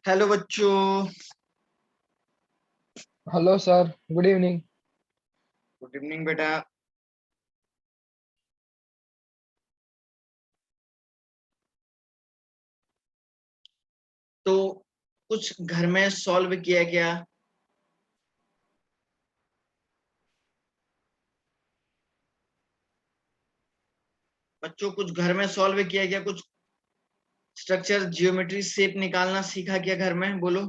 Hello बच्चों। Hello sir, good evening. Good evening बेटा। तो कुछ घर में सॉल्व किया क्या? बच्चों कुछ घर में सॉल्व किया क्या? कुछ स्ट्रक्चर जियोमेट्री शेप निकालना सीखा क्या घर में? बोलो।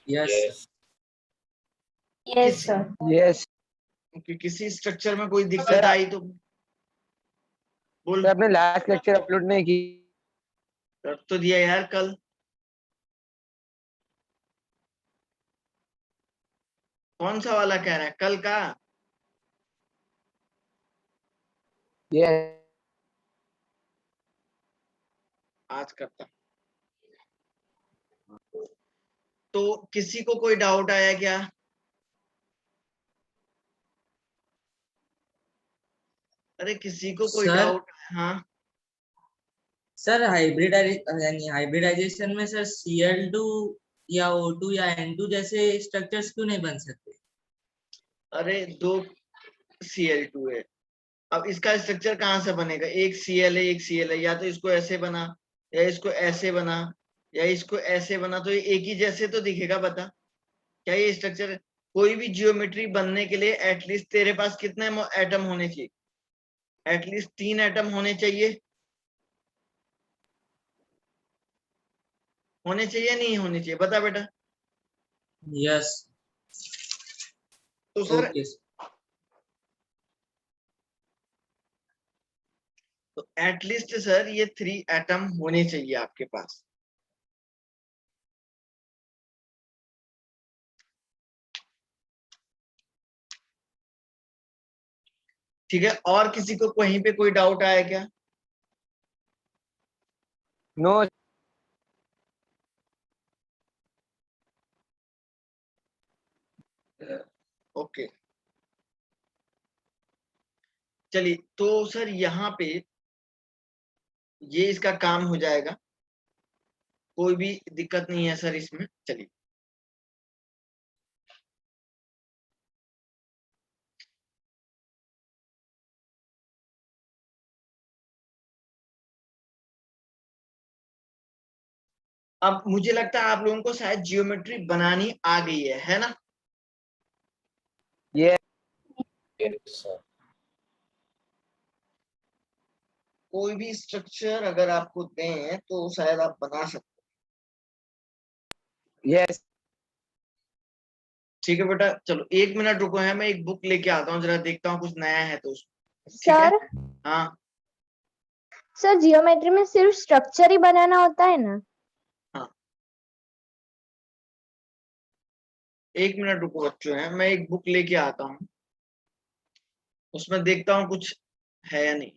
यस यस किसी सर। यस किसी स्ट्रक्चर में कोई दिक्कत सर, आई तो बोल। आपने लास्ट लेक्चर अपलोड नहीं की। कर तो दिया यार कल। कौन सा वाला कह रहा है? कल का? यस आज करता। तो किसी को कोई डाउट आया क्या? अरे किसी को कोई सर। डाउट? हाँ। सर हाइब्रिडाइजेशन में सर Cl2 या O2 या N2 जैसे स्ट्रक्चर्स क्यों नहीं बन सकते? अरे दो Cl2 है। अब इसका स्ट्रक्चर कहाँ से बनेगा? एक Cl है एक Cl है। या तो इसको ऐसे बना या इसको ऐसे बना या इसको ऐसे बना तो ये एक ही जैसे तो दिखेगा। बता क्या ये स्ट्रक्चर? कोई भी जियोमेट्री बनने के लिए एटलीस्ट तेरे पास कितने एटम होने चाहिए? एटलीस्ट 3 एटम होने चाहिए। होने चाहिए नहीं होने चाहिए? बता बेटा। यस। तो सर ओके। तो एटलीस्ट सर ये 3 एटम होने चाहिए आपके पास। ठीक है। और किसी को कहीं पे कोई डाउट आया क्या? नो। ओके चलिए। तो सर यहाँ पे ये इसका काम हो जाएगा। कोई भी दिक्कत नहीं है सर इसमें। चलिए। अब मुझे लगता है आप लोगों को शायद जियोमेट्री बनानी आ गई है ना? यस कोई भी स्ट्रक्चर अगर आपको दें तो शायद आप बना सकते। यस ठीक है बेटा। चलो 1 मिनट रुको है, मैं एक बुक लेके आता हूँ, जरा देखता हूँ कुछ नया है तो उसमें। ठीक है। सर हाँ सर जियोमेट्री में सिर्फ स्ट्रक्चर ही बनाना होता है ना? हाँ। 1 मिनट रुको बच्चों है, मैं एक बुक लेके आता हूँ, उसमें देखता हूँ कुछ है या नहीं।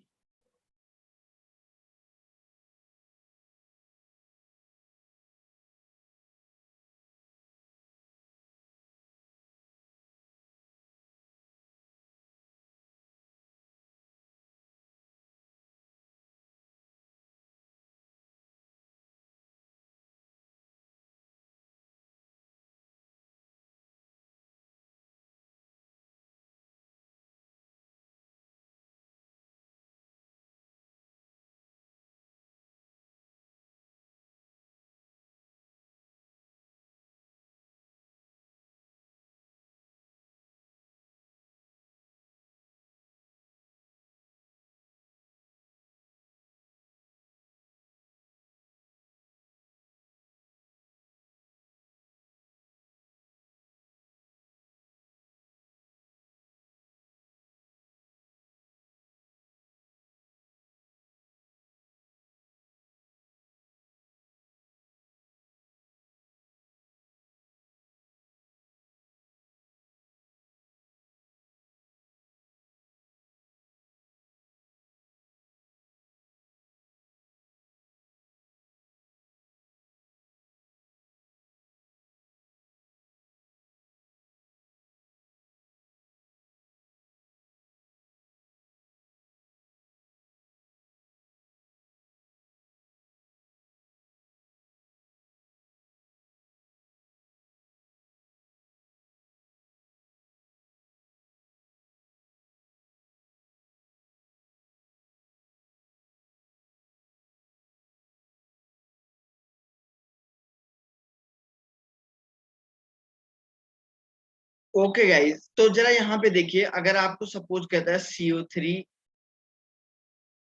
ओके गाइस, तो जरा यहाँ पे देखिए, अगर आपको सपोज कहता है CO3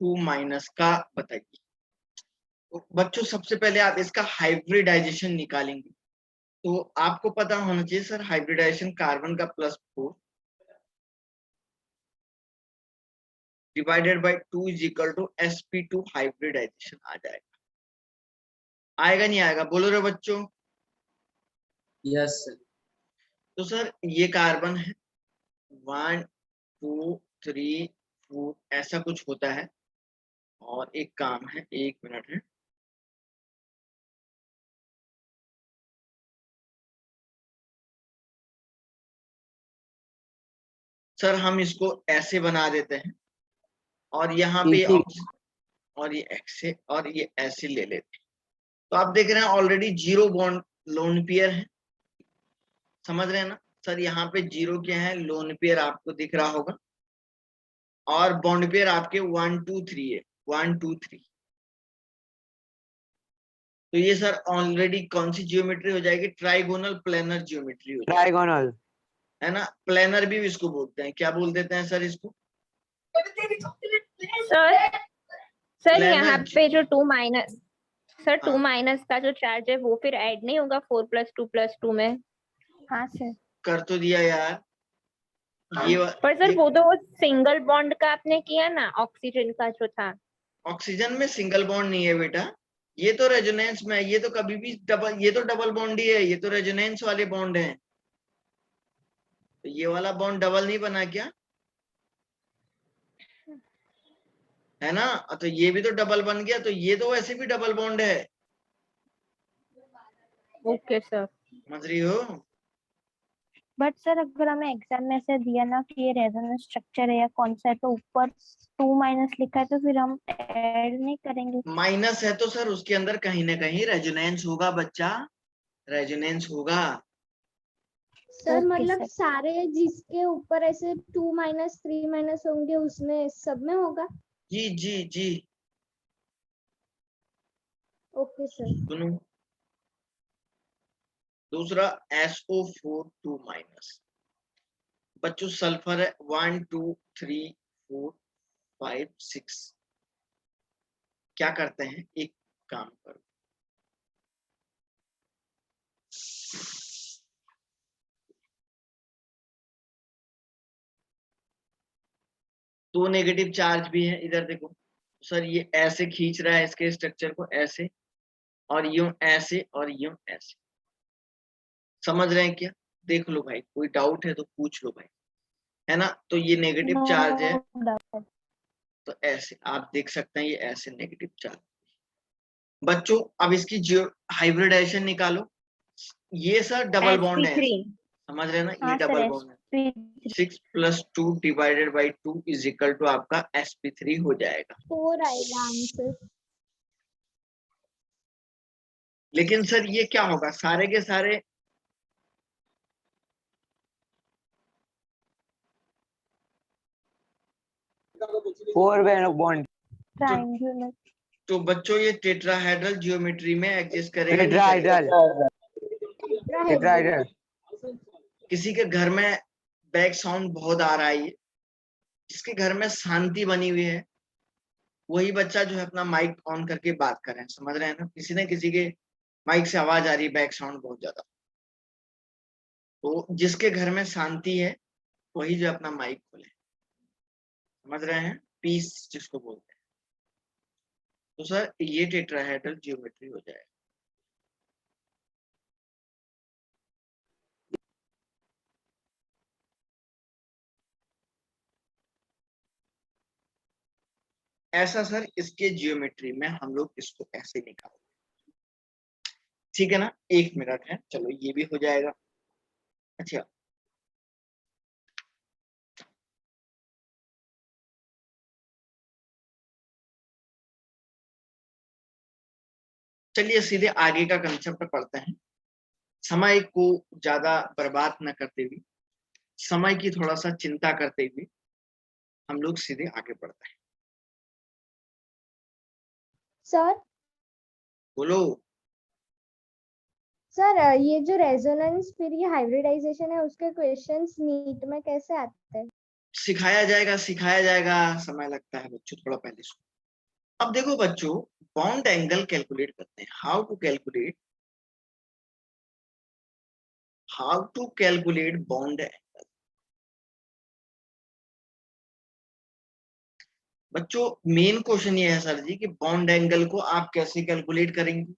2- का बताइए, तो बच्चों सबसे पहले आप इसका हाइब्रिडाइजेशन निकालेंगे। तो आपको पता होना चाहिए सर, हाइब्रिडाइजेशन कार्बन का +4 divided by 2 is equal to sp2 hybridization आ जाएगा। आएगा नहीं आएगा, बोलो रे बच्चों। Yes sir. तो सर ये कार्बन है 1 2 3 4 ऐसा कुछ होता है। और एक काम है, 1 मिनट है। सर हम इसको ऐसे बना देते हैं, और यहाँ पे और ये ऐसे और ये ऐसे ले लेते हैं। तो आप देख रहे हैं ऑलरेडी 0 बॉन्ड लोन पेयर है, समझ रहे हैं ना सर। यहाँ पे 0 क्या है, लोन पेयर आपको दिख रहा होगा, और बॉन्ड पेयर आपके 1 2 3 है, 1 2 3। तो ये सर ऑलरेडी कौन सी जियोमेट्री हो जाएगी, ट्राइगोनल प्लेनर जियोमेट्री हो जाएगी, ट्राइगोनल, है ना। प्लेनर भी इसको बोलते हैं, क्या बोल देते हैं सर इसको, सर सर यहाँ प्लेनर। पे जो 2- सर हाँ। 2- का जो चार्ज है वो फिर ऐड नहीं होगा 4+2+2 में? हाँ सर। कर तो दिया यार पर सर वो तो सिंगल बॉन्ड का आपने किया ना, ऑक्सीजन का जो था। ऑक्सीजन में सिंगल बॉन्ड नहीं है बेटा, ये तो रेजोनेंस में है। ये तो कभी भी डबल, ये तो डबल बॉन्ड ही है, ये तो रेजोनेंस वाले बॉन्ड हैं। तो ये वाला बॉन्ड डबल नहीं बना क्या, है ना। तो ये भी तो डबल बन गया, तो ये तो वैसे भी डबल बॉन्ड है, ओके सर। समझ रही हो। बट सर अगर हमें एग्जाम में ऐसे दिया ना कि ये रेजोनेंस स्ट्रक्चर है या कौन सा है, तो ऊपर 2- लिखा है, तो फिर हम ऐड नहीं करेंगे? माइनस है तो सर उसके अंदर कहीं ना कहीं रेजोनेंस होगा बच्चा, रेजोनेंस होगा। सर ओके मतलब सर। सारे जिसके ऊपर ऐसे 2- 3- होंगे उसमें सब में होगा? जी जी जी। Okay sir. सुनो, दूसरा SO4 2-। बच्चों सल्फर है 1 2 3 4 5 6। क्या करते हैं, एक काम करो, दो नेगेटिव चार्ज भी है इधर देखो। सर ये ऐसे खींच रहा है इसके स्ट्रक्चर को, ऐसे और यूं ऐसे और यूं ऐसे, समझ रहे हैं क्या। देख लो भाई, कोई डाउट है तो पूछ लो भाई, है ना। तो ये नेगेटिव नो चार्ज है, डाउट। तो ऐसे आप देख सकते हैं, ये ऐसे नेगेटिव चार्ज। बच्चों अब इसकी जो हाइब्रिडाइजेशन निकालो, ये सर डबल बॉन्ड है, sp3। समझ रहे हैं ना, ये हाँ डबल सर, बॉन्ड है। sp3 6 + 2 divided by 2 is equal to आपका sp3 हो जाएगा। 4 आएगा आंसर। लेकिन सर ये क्या होगा, सारे के सारे 4 बॉन्ड, ट्रायंगुलर। तो बच्चों ये टेट्राहेड्रल जियोमेट्री में एग्जिस्ट करेगा, नहीं टेट्राहेड्रल, करेगा। टेट्राहेड्रल। किसी के घर में बैक साउंड बहुत आ रहा है, ये जिसके घर में शांति बनी हुई है वही बच्चा जो है अपना माइक ऑन करके बात कर रहे हैं, समझ रहे हैं ना। किसी न किसी के माइक से आवाज आ रही है, बैक साउंड बहुत ज्यादा। तो जिसके घर में शांति है वही जो अपना माइक खोले, समझ रहे हैं, पीस जिसको बोलते हैं। तो सर ये टेट्राहेड्रल जियोमेट्री हो जाएगा। ऐसा सर इसके जियोमेट्री में हम लोग इसको ऐसे निकालते हैं, ठीक है ना। 1 मिनट है, चलो ये भी हो जाएगा। अच्छा चलिए सीधे आगे का कंसेप्ट पढ़ते हैं। समय को ज्यादा बर्बाद न करते हुए, समय की थोड़ा सा चिंता करते हुए हम लोग सीधे आगे बढ़ते हैं। सर बोलो। सर ये जो रेजोनेंस फिर ये हाइब्रिडाइजेशन है उसके क्वेश्चंस नीट में कैसे आते हैं? सिखाया जाएगा, समय लगता है बच्चों, थोड़ा पहले सुनो। अब देखो बच्चों, बॉन्ड एंगल कैलकुलेट करते हैं। How to calculate bond angle. बच्चों मेन क्वेश्चन ये है सर जी कि बॉन्ड एंगल को आप कैसे कैलकुलेट करेंगे।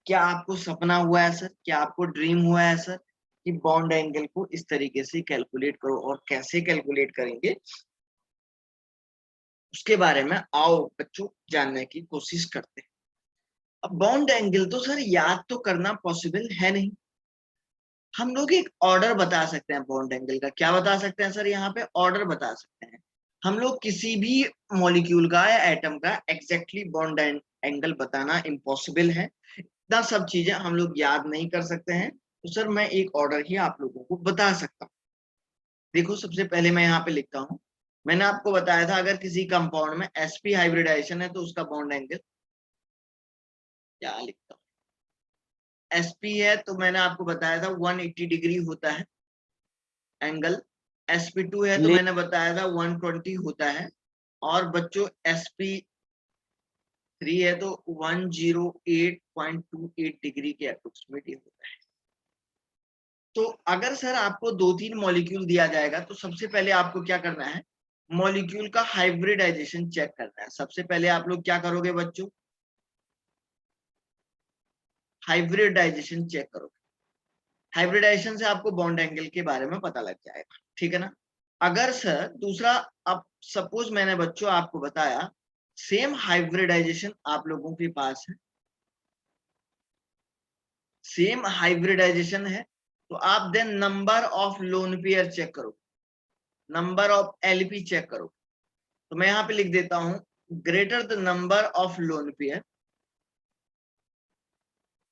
क्या आपको सपना हुआ है सर, क्या आपको ड्रीम हुआ है सर कि बॉन्ड एंगल को इस तरीके से कैलकुलेट करो, और कैसे कैलकुलेट करेंगे उसके बारे में आओ बच्चों जानने की कोशिश करते हैं। अब बॉन्ड एंगल तो सर याद तो करना पॉसिबल है नहीं। हम लोग एक ऑर्डर बता सकते हैं बॉन्ड एंगल का। क्या बता सकते हैं सर, यहाँ पे ऑर्डर बता सकते हैं। हम लोग किसी भी मॉलिक्यूल का या एटम का एग्जैक्टली बॉन्ड एंगल बताना इम्पॉसिबल है। इतना सब चीजें हम लोग याद नहीं कर सकते हैं, तो सर मैं एक ऑर्डर ही आप लोगों को बता सकता हूँ। देखो सबसे पहले मैं यहाँ पे लिखता हूँ, मैंने आपको बताया था अगर किसी कंपाउंड में sp हाइब्रिडाइजेशन है तो उसका बॉन्ड एंगल क्या लिखता हूँ, sp है तो मैंने आपको बताया था 180 डिग्री होता है एंगल। sp2 है तो मैंने बताया था 120 होता है। और बच्चों sp3 है तो 108.28 डिग्री के अप्रोक्सीमेटली होता है। तो अगर सर आपको 2-3 मॉलिक्यूल दिया जाएगा तो सबसे पहले आपको क्या करना है, मॉलिक्यूल का हाइब्रिडाइजेशन चेक करना है। सबसे पहले आप लोग क्या करोगे बच्चों, हाइब्रिडाइजेशन चेक करोगे। हाइब्रिडाइजेशन से आपको बॉन्ड एंगल के बारे में पता लग जाएगा, ठीक है ना। अगर सर दूसरा, अब सपोज मैंने बच्चों आपको बताया सेम हाइब्रिडाइजेशन आप लोगों के पास है, सेम हाइब्रिडाइजेशन है, तो आप then number of lone pair check करो, नंबर ऑफ एलपी चेक करो। तो मैं यहां पे लिख देता हूं greater the number of lone pair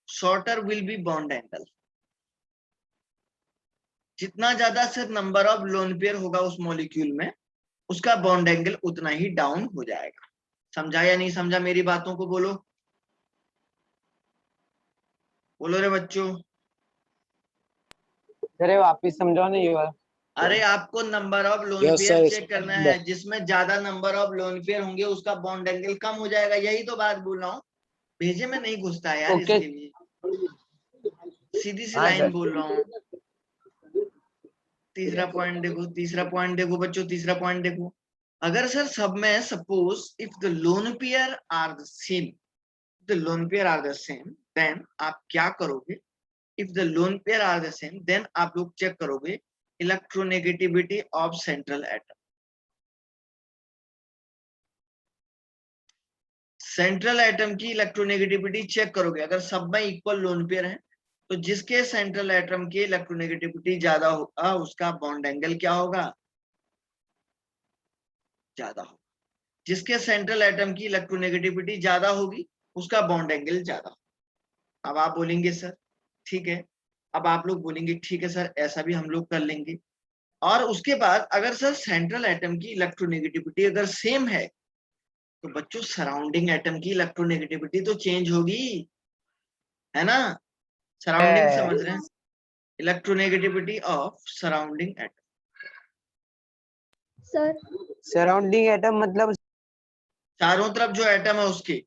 shorter will be bond angle. जितना ज्यादा sir number of lone pair होगा उस मॉलिक्यूल में, उसका बॉन्ड एंगल उतना ही डाउन हो जाएगा। समझा या नहीं समझा मेरी बातों को, बोलो बोलो रे बच्चों। अरे वापिस समझाओ ना ये वाला। अरे आपको number of lone pair check करना है, जिसमें ज्यादा नंबर ऑफ लोन पेयर होंगे उसका बॉन्ड एंगल कम हो जाएगा। यही तो बात बोल रहा हूँ, भेजे में नहीं घुसता है यार ओके। इसके लिए, सीधी सी हाँ लाइन सर। बोल रहा हूँ। तीसरा पॉइंट देखो, तीसरा पॉइंट देखो बच्चों, तीसरा पॉइंट देखो। अगर सर सब में suppose if the lone pair are the same, the lone pair are the same, then आप क्या करोगे, if the lone pair are the same then आप लोग चेक करोगे electronegativity of central atom. Central atom की electronegativity check करोगे। अगर सब में इक्वल लोन पेयर है तो जिसके सेंट्रल एटम की इलेक्ट्रोनेगेटिविटी ज्यादा होगा उसका बॉन्ड एंगल क्या होगा, ज्यादा होगा। जिसके सेंट्रल एटम की इलेक्ट्रोनेगेटिविटी ज्यादा होगी उसका बॉन्ड एंगल ज्यादा होगा। अब आप बोलेंगे सर ठीक है, अब आप लोग बोलेंगे ठीक है सर ऐसा भी हम लोग कर लेंगे। और उसके बाद अगर सर सेंट्रल एटम की इलेक्ट्रोनेगेटिविटी अगर सेम है तो बच्चों सराउंडिंग एटम की इलेक्ट्रोनेगेटिविटी तो चेंज होगी, है ना। सराउंडिंग समझ रहे हैं, electronegativity of surrounding atom. Sir surrounding atom मतलब चारों तरफ जो एटम है उसकी।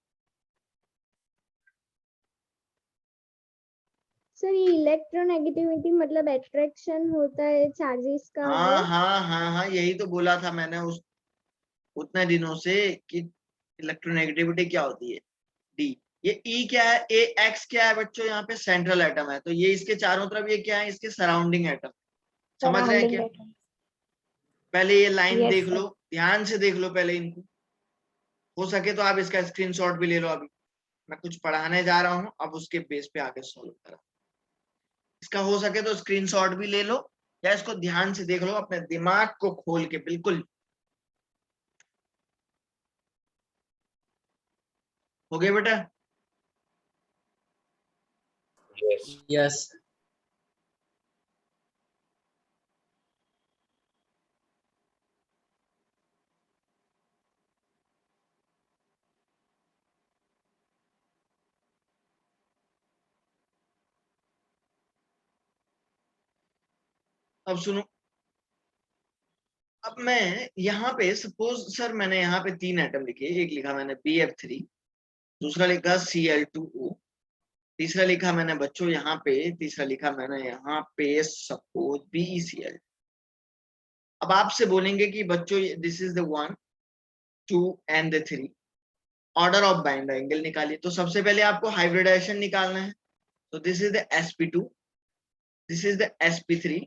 सर ये इलेक्ट्रोनेगेटिविटी मतलब अट्रैक्शन होता है चार्जेस का वो? हाँ यही तो बोला था मैंने उस उतने दिनों से कि इलेक्ट्रोनेगेटिविटी क्या होती है, डी। ये ई क्या है, ए एक्स क्या है बच्चों, यहाँ पे सेंट्रल एटम है, तो ये इसके चारों तरफ ये क्या है, इसके सराउंडिंग एटम। समझ रहे हैं सराउंडिंग क्या, एटम। पहले ये लाइन यस देख सर। लो, ध्यान से देख लो पहले इनको। हो सके तो आप इसका स्क्रीनशॉट भी ले लो, अभी मैं कुछ पढ़ाने जा रहा हूँ, अब उसके बेस पे आगे सॉल्व करा। इसका हो सके तो स्क्रीनशॉट भी ले लो या इसको ध्यान से देख लो, अपने दिमाग को खोल के बिल्कुल। हो गया बेटा। यस। अब सुनो, अब मैं यहाँ पे सपोज सर मैंने यहाँ पे 3 एटम लिखे, एक लिखा मैंने BF3, दूसरा लिखा Cl2O, तीसरा लिखा मैंने बच्चों यहाँ पे, तीसरा लिखा मैंने यहाँ पे सपोज BeCl। अब आपसे बोलेंगे कि बच्चों this is the 1 2 and the 3, order of bind angle निकालिए। तो सबसे पहले आपको हाइब्रिडाइजेशन निकालना है। तो this is the sp2, this is the sp3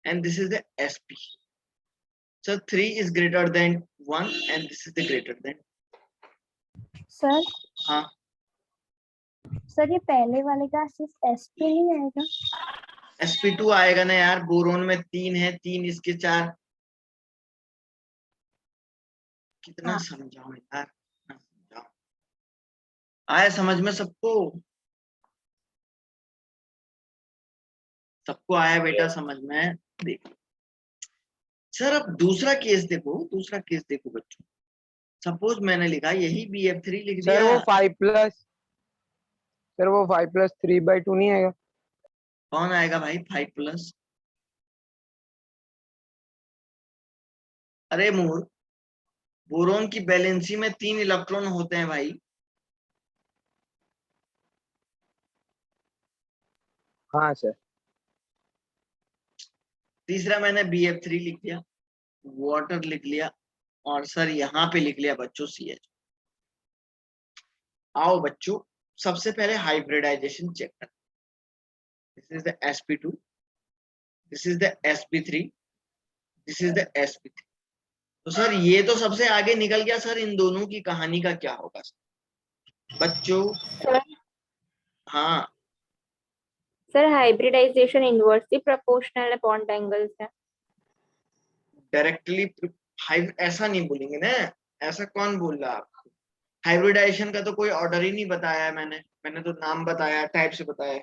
and this is the sp। So 3 is greater than 1 and this is the greater than। Sir हाँ sir ये पहले वाले का सिर्फ sp नहीं आएगा? sp2 आएगा ना यार, बोरोन में 3 है, 3 इसके 4। कितना हाँ। समझाऊं यार, कितना समझाऊं? आया समझ में सबको? सबको आया बेटा समझ में? देखो सर, अब दूसरा केस देखो, दूसरा केस देखो बच्चों। सपोज मैंने लिखा यही BF3 लिख सर वो दिया। 5+3/2 नहीं आएगा? कौन आएगा भाई 5+? अरे मूर्ख, बोरोन की वैलेंसी में 3 इलेक्ट्रॉन होते हैं भाई। हाँ सर। तीसरा मैंने BF3 लिख दिया, वाटर लिख लिया, और सर यहाँ पे लिख लिया बच्चों CH। आओ बच्चों, सबसे पहले हाइब्रिडाइजेशन चेक कर। This is the sp2, this is the sp3, this is the sp3। तो सर ये तो सबसे आगे निकल गया सर, इन दोनों की कहानी का क्या होगा सर बच्चों? हाँ सर हाइब्रिडाइजेशन इनवर्सली प्रोपोर्शनल है बॉन्ड एंगल से। डायरेक्टली ऐसा नहीं बोलेंगे ना, ऐसा कौन बोल रहा आपको? हाइब्रिडाइजेशन का तो कोई ऑर्डर ही नहीं बताया है मैंने तो नाम बताया, टाइप से बताया।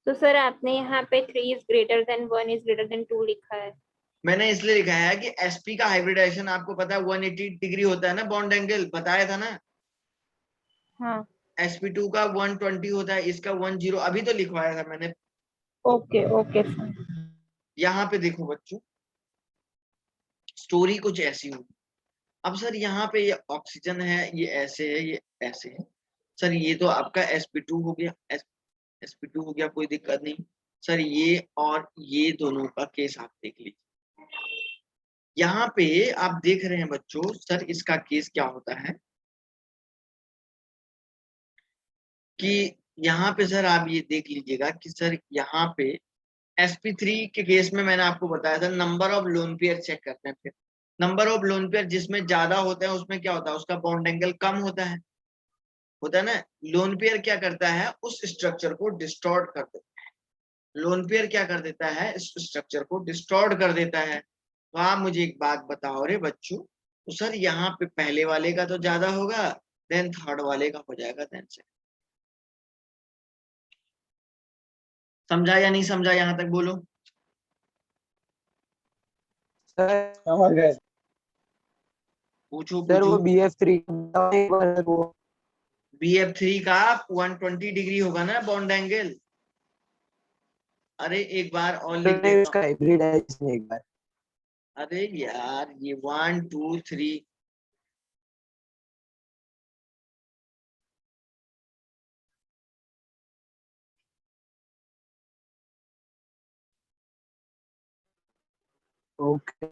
तो सर आपने यहाँ पे 3 is greater than 1 is greater than 2 लिखा है। मैंने इसलिए लिखा है कि sp का हाइब्रिडाइजेशन आपको पता है 180 डिग्री होता है ना, बॉन्ड एंगल बताया था ना। हाँ sp2 का 120 होता है, इसका 10, अभी तो लिखवाया था मैंने। Okay okay sir. यहाँ पे देखो बच्चों, स्टोरी कुछ ऐसी होगी। अब सर यहाँ पे ये ऑक्सीजन है, ये ऐसे है, ये ऐसे है। सर ये तो आपका sp2 हो गया, sp2 हो गया, कोई दिक्कत नहीं। सर ये और ये दोनों का केस आप देख लीजिए। यहाँ पे आप देख रहे हैं बच्चों, सर इसका केस क्या होता है कि यहाँ पे सर आप ये देख लीजिएगा कि सर यहाँ पे sp3 के केस में मैंने आपको बताया था number of lone pair check करते हैं। फिर नंबर ऑफ लोन पेयर जिसमें ज्यादा होता है उसमें क्या होता है, उसका बॉन्ड एंगल कम होता है ना। लोन पेयर क्या करता है, उस स्ट्रक्चर को डिस्टॉर्ट कर देता है। लोन पेयर क्या कर देता है, इस स्ट्रक्चर को डिस्टॉर्ट कर देता है। तो आप मुझे एक बात बताओ रे बच्चों, तो सर यहाँ पे पहले वाले का तो ज्यादा होगा, देन थर्ड वाले का हो जाएगा, देन से। समझा या नहीं समझा, यहाँ तक बोलो। सर समझ गए। पूछो सर वो पूछो। BF3 वो BF3 का 120 डिग्री होगा ना बॉन्ड एंगल। अरे एक बार और लिख देता हूँ। उसका हाइब्रिडाइजेशन एक बार। अरे यार ये 1 2 3 ओके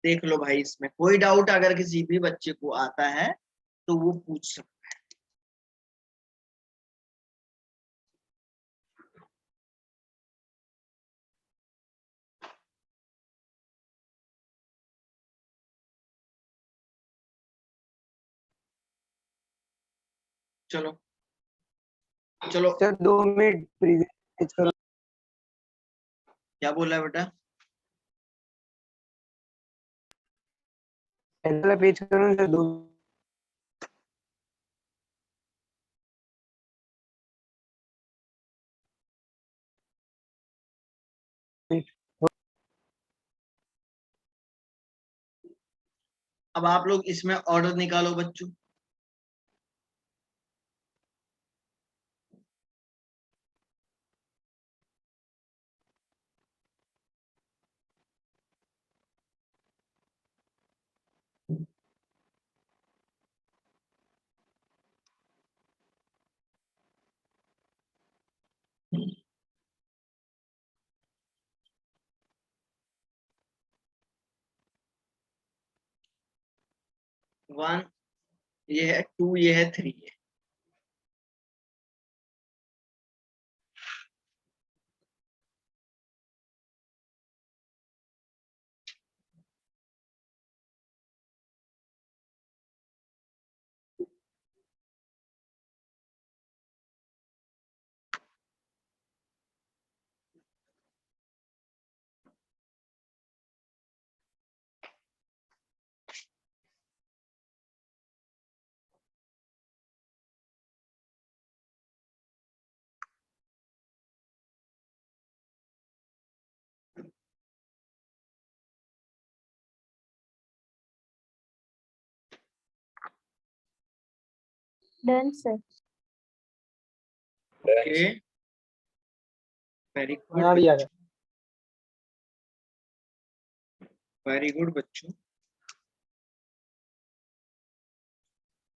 देख लो भाई, इसमें कोई डाउट अगर किसी भी बच्चे को आता है तो वो पूछ सकता है। चलो चलो, सर 2 मिनट प्रीवियस करो। क्या बोला बेटा? पहला पेज करो सर 2 मिनट। अब आप लोग इसमें ऑर्डर निकालो बच्चों। 1 ये है, 2 ये है, 3 है। Done sir. Okay, very good, हाँ भी आ गया। वेरी गुड बच्चों।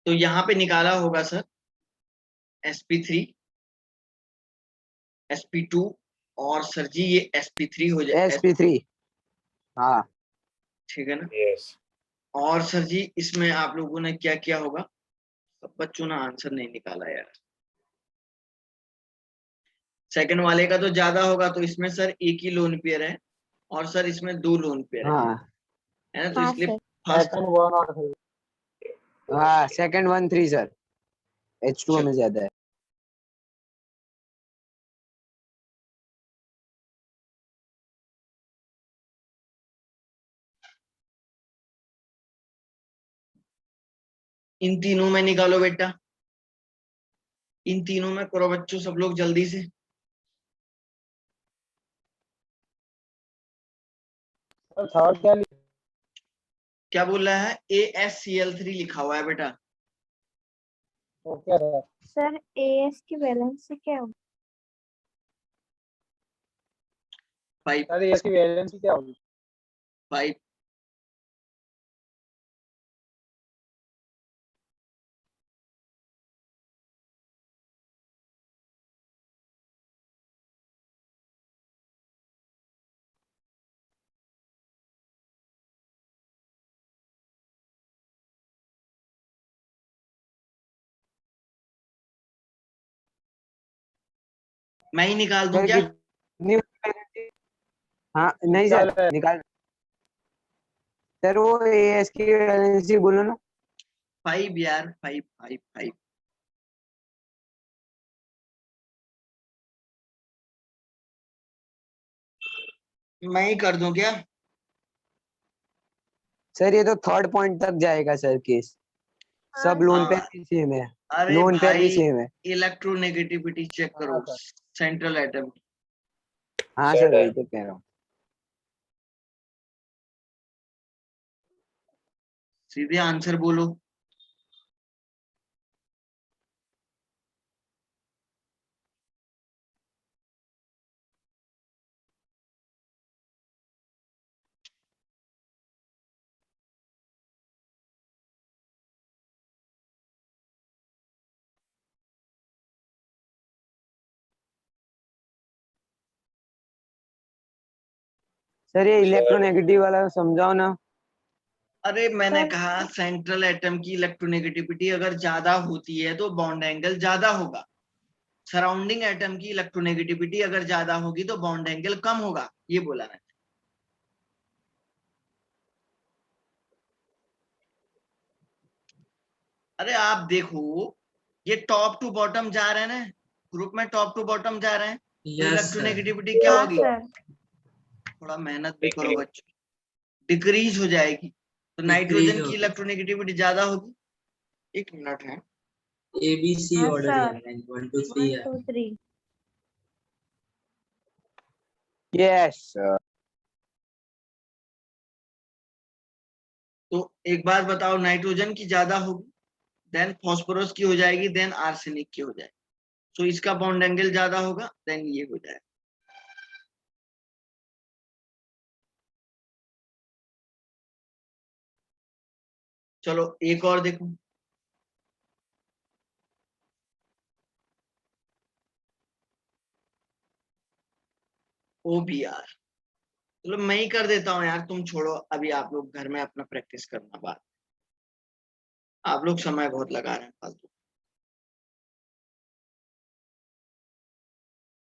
तो यहाँ पे निकाला होगा सर sp3 sp2 और सर जी ये sp3 हो जाए, sp3 हाँ ठीक है ना। यस और सर जी इसमें आप लोगों ने क्या किया होगा, सब बच्चों ने आंसर नहीं निकाला यार। सेकंड वाले का तो ज्यादा होगा, तो इसमें सर एक ही लोन पेयर है और सर इसमें 2 लोन पेयर है हाँ ना। तो हाँ इसलिए सर। फर्स्ट, सेकंड 1 और 3 हाँ सेकंड 1 3 सर, H2O में ज्यादा है। इन तीनों में निकालो बेटा, इन तीनों में करो बच्चों सब लोग जल्दी से। सर थर्ड क्या लिखा क्या बोल रहा है, AsCl3 लिखा हुआ है बेटा। तो क्या है सर AS की वैलेंस से क्या होगा? 5 सर इसकी वैलेंसी क्या होगी 5 मैं ही निकाल दूं सर क्या? कितनी, हाँ नहीं सर निकाल निकाल सर, वो AS की वैलेंसी बोलो ना। 5 यार, 5 5 5। मैं ही कर दूं क्या? सर ये तो थर्ड पॉइंट तक जाएगा सर केस, सब लोन पेयर भी सेम है, अरे लोन पेयर भी भाई सेम है। इलेक्ट्रोनेगेटिविटी चेक हाँ करो सर सेंट्रल एटम की। हाँ सर वही तो कह रहा हूँ। सीधे आंसर बोलो। सर ये इलेक्ट्रोनेगेटिव वाला समझाओ ना। अरे मैंने सर कहा सेंट्रल एटम की इलेक्ट्रोनेगेटिविटी अगर ज्यादा होती है तो बॉन्ड एंगल ज्यादा होगा, सराउंडिंग एटम की इलेक्ट्रोनेगेटिविटी अगर ज्यादा होगी तो बॉन्ड एंगल कम होगा, ये बोला मैंने। अरे आप देखो, ये टॉप टू बॉटम जा रहे हैं ना, ग्रुप में टॉप टू बॉटम जा रहे हैं, तो यस सर। इलेक्ट्रोनेगेटिविटी क्या हाँ होगी? सर। थोड़ा मेहनत भी करो बच्चों, डिक्रीज हो जाएगी। तो डिक्रीज नाइट्रोजन की होगी। इलेक्ट्रोनेगेटिविटी ज्यादा होगी। एक मिनट है, ABC हाँ ऑर्डर सर। है 1 2 3 1 है। 2 3। यस तो एक बात बताओ, नाइट्रोजन की ज्यादा होगी, देन फास्फोरस की हो जाएगी, देन आर्सेनिक की हो जाएगी। तो इसका बॉन्ड एंगल ज्यादा होगा, देन ये हो जाएगा। चलो एक और देखो, OBr। चलो मैं ही कर देता हूँ यार, तुम छोड़ो, अभी आप लोग घर में अपना प्रैक्टिस करना बात। आप लोग समय बहुत लगा रहे हैं फालतू।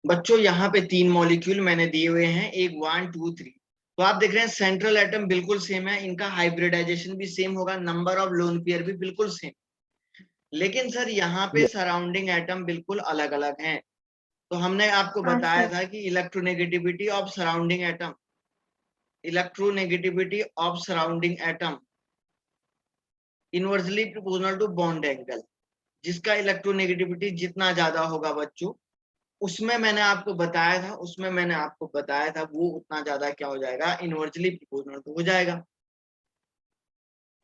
बच्चों यहाँ पे 3 मॉलिक्यूल मैंने दिए हुए हैं, एक 1 2 3। तो आप देख रहे हैं सेंट्रल एटम बिल्कुल सेम है, इनका हाइब्रिडाइजेशन भी सेम होगा, नंबर ऑफ लोन पेयर भी बिल्कुल सेम। लेकिन सर यहाँ पे सराउंडिंग एटम बिल्कुल अलग अलग हैं। तो हमने आपको हाँ बताया सर। था कि electronegativity of surrounding atom, electronegativity of surrounding atom inversely proportional to bond angle. जिसका इलेक्ट्रोनेगेटिविटी जितना ज्यादा होगा बच्चों, उसमें मैंने आपको बताया था, वो उतना ज्यादा क्या हो जाएगा, इनवर्सली प्रोपोर्शनल टू हो जाएगा।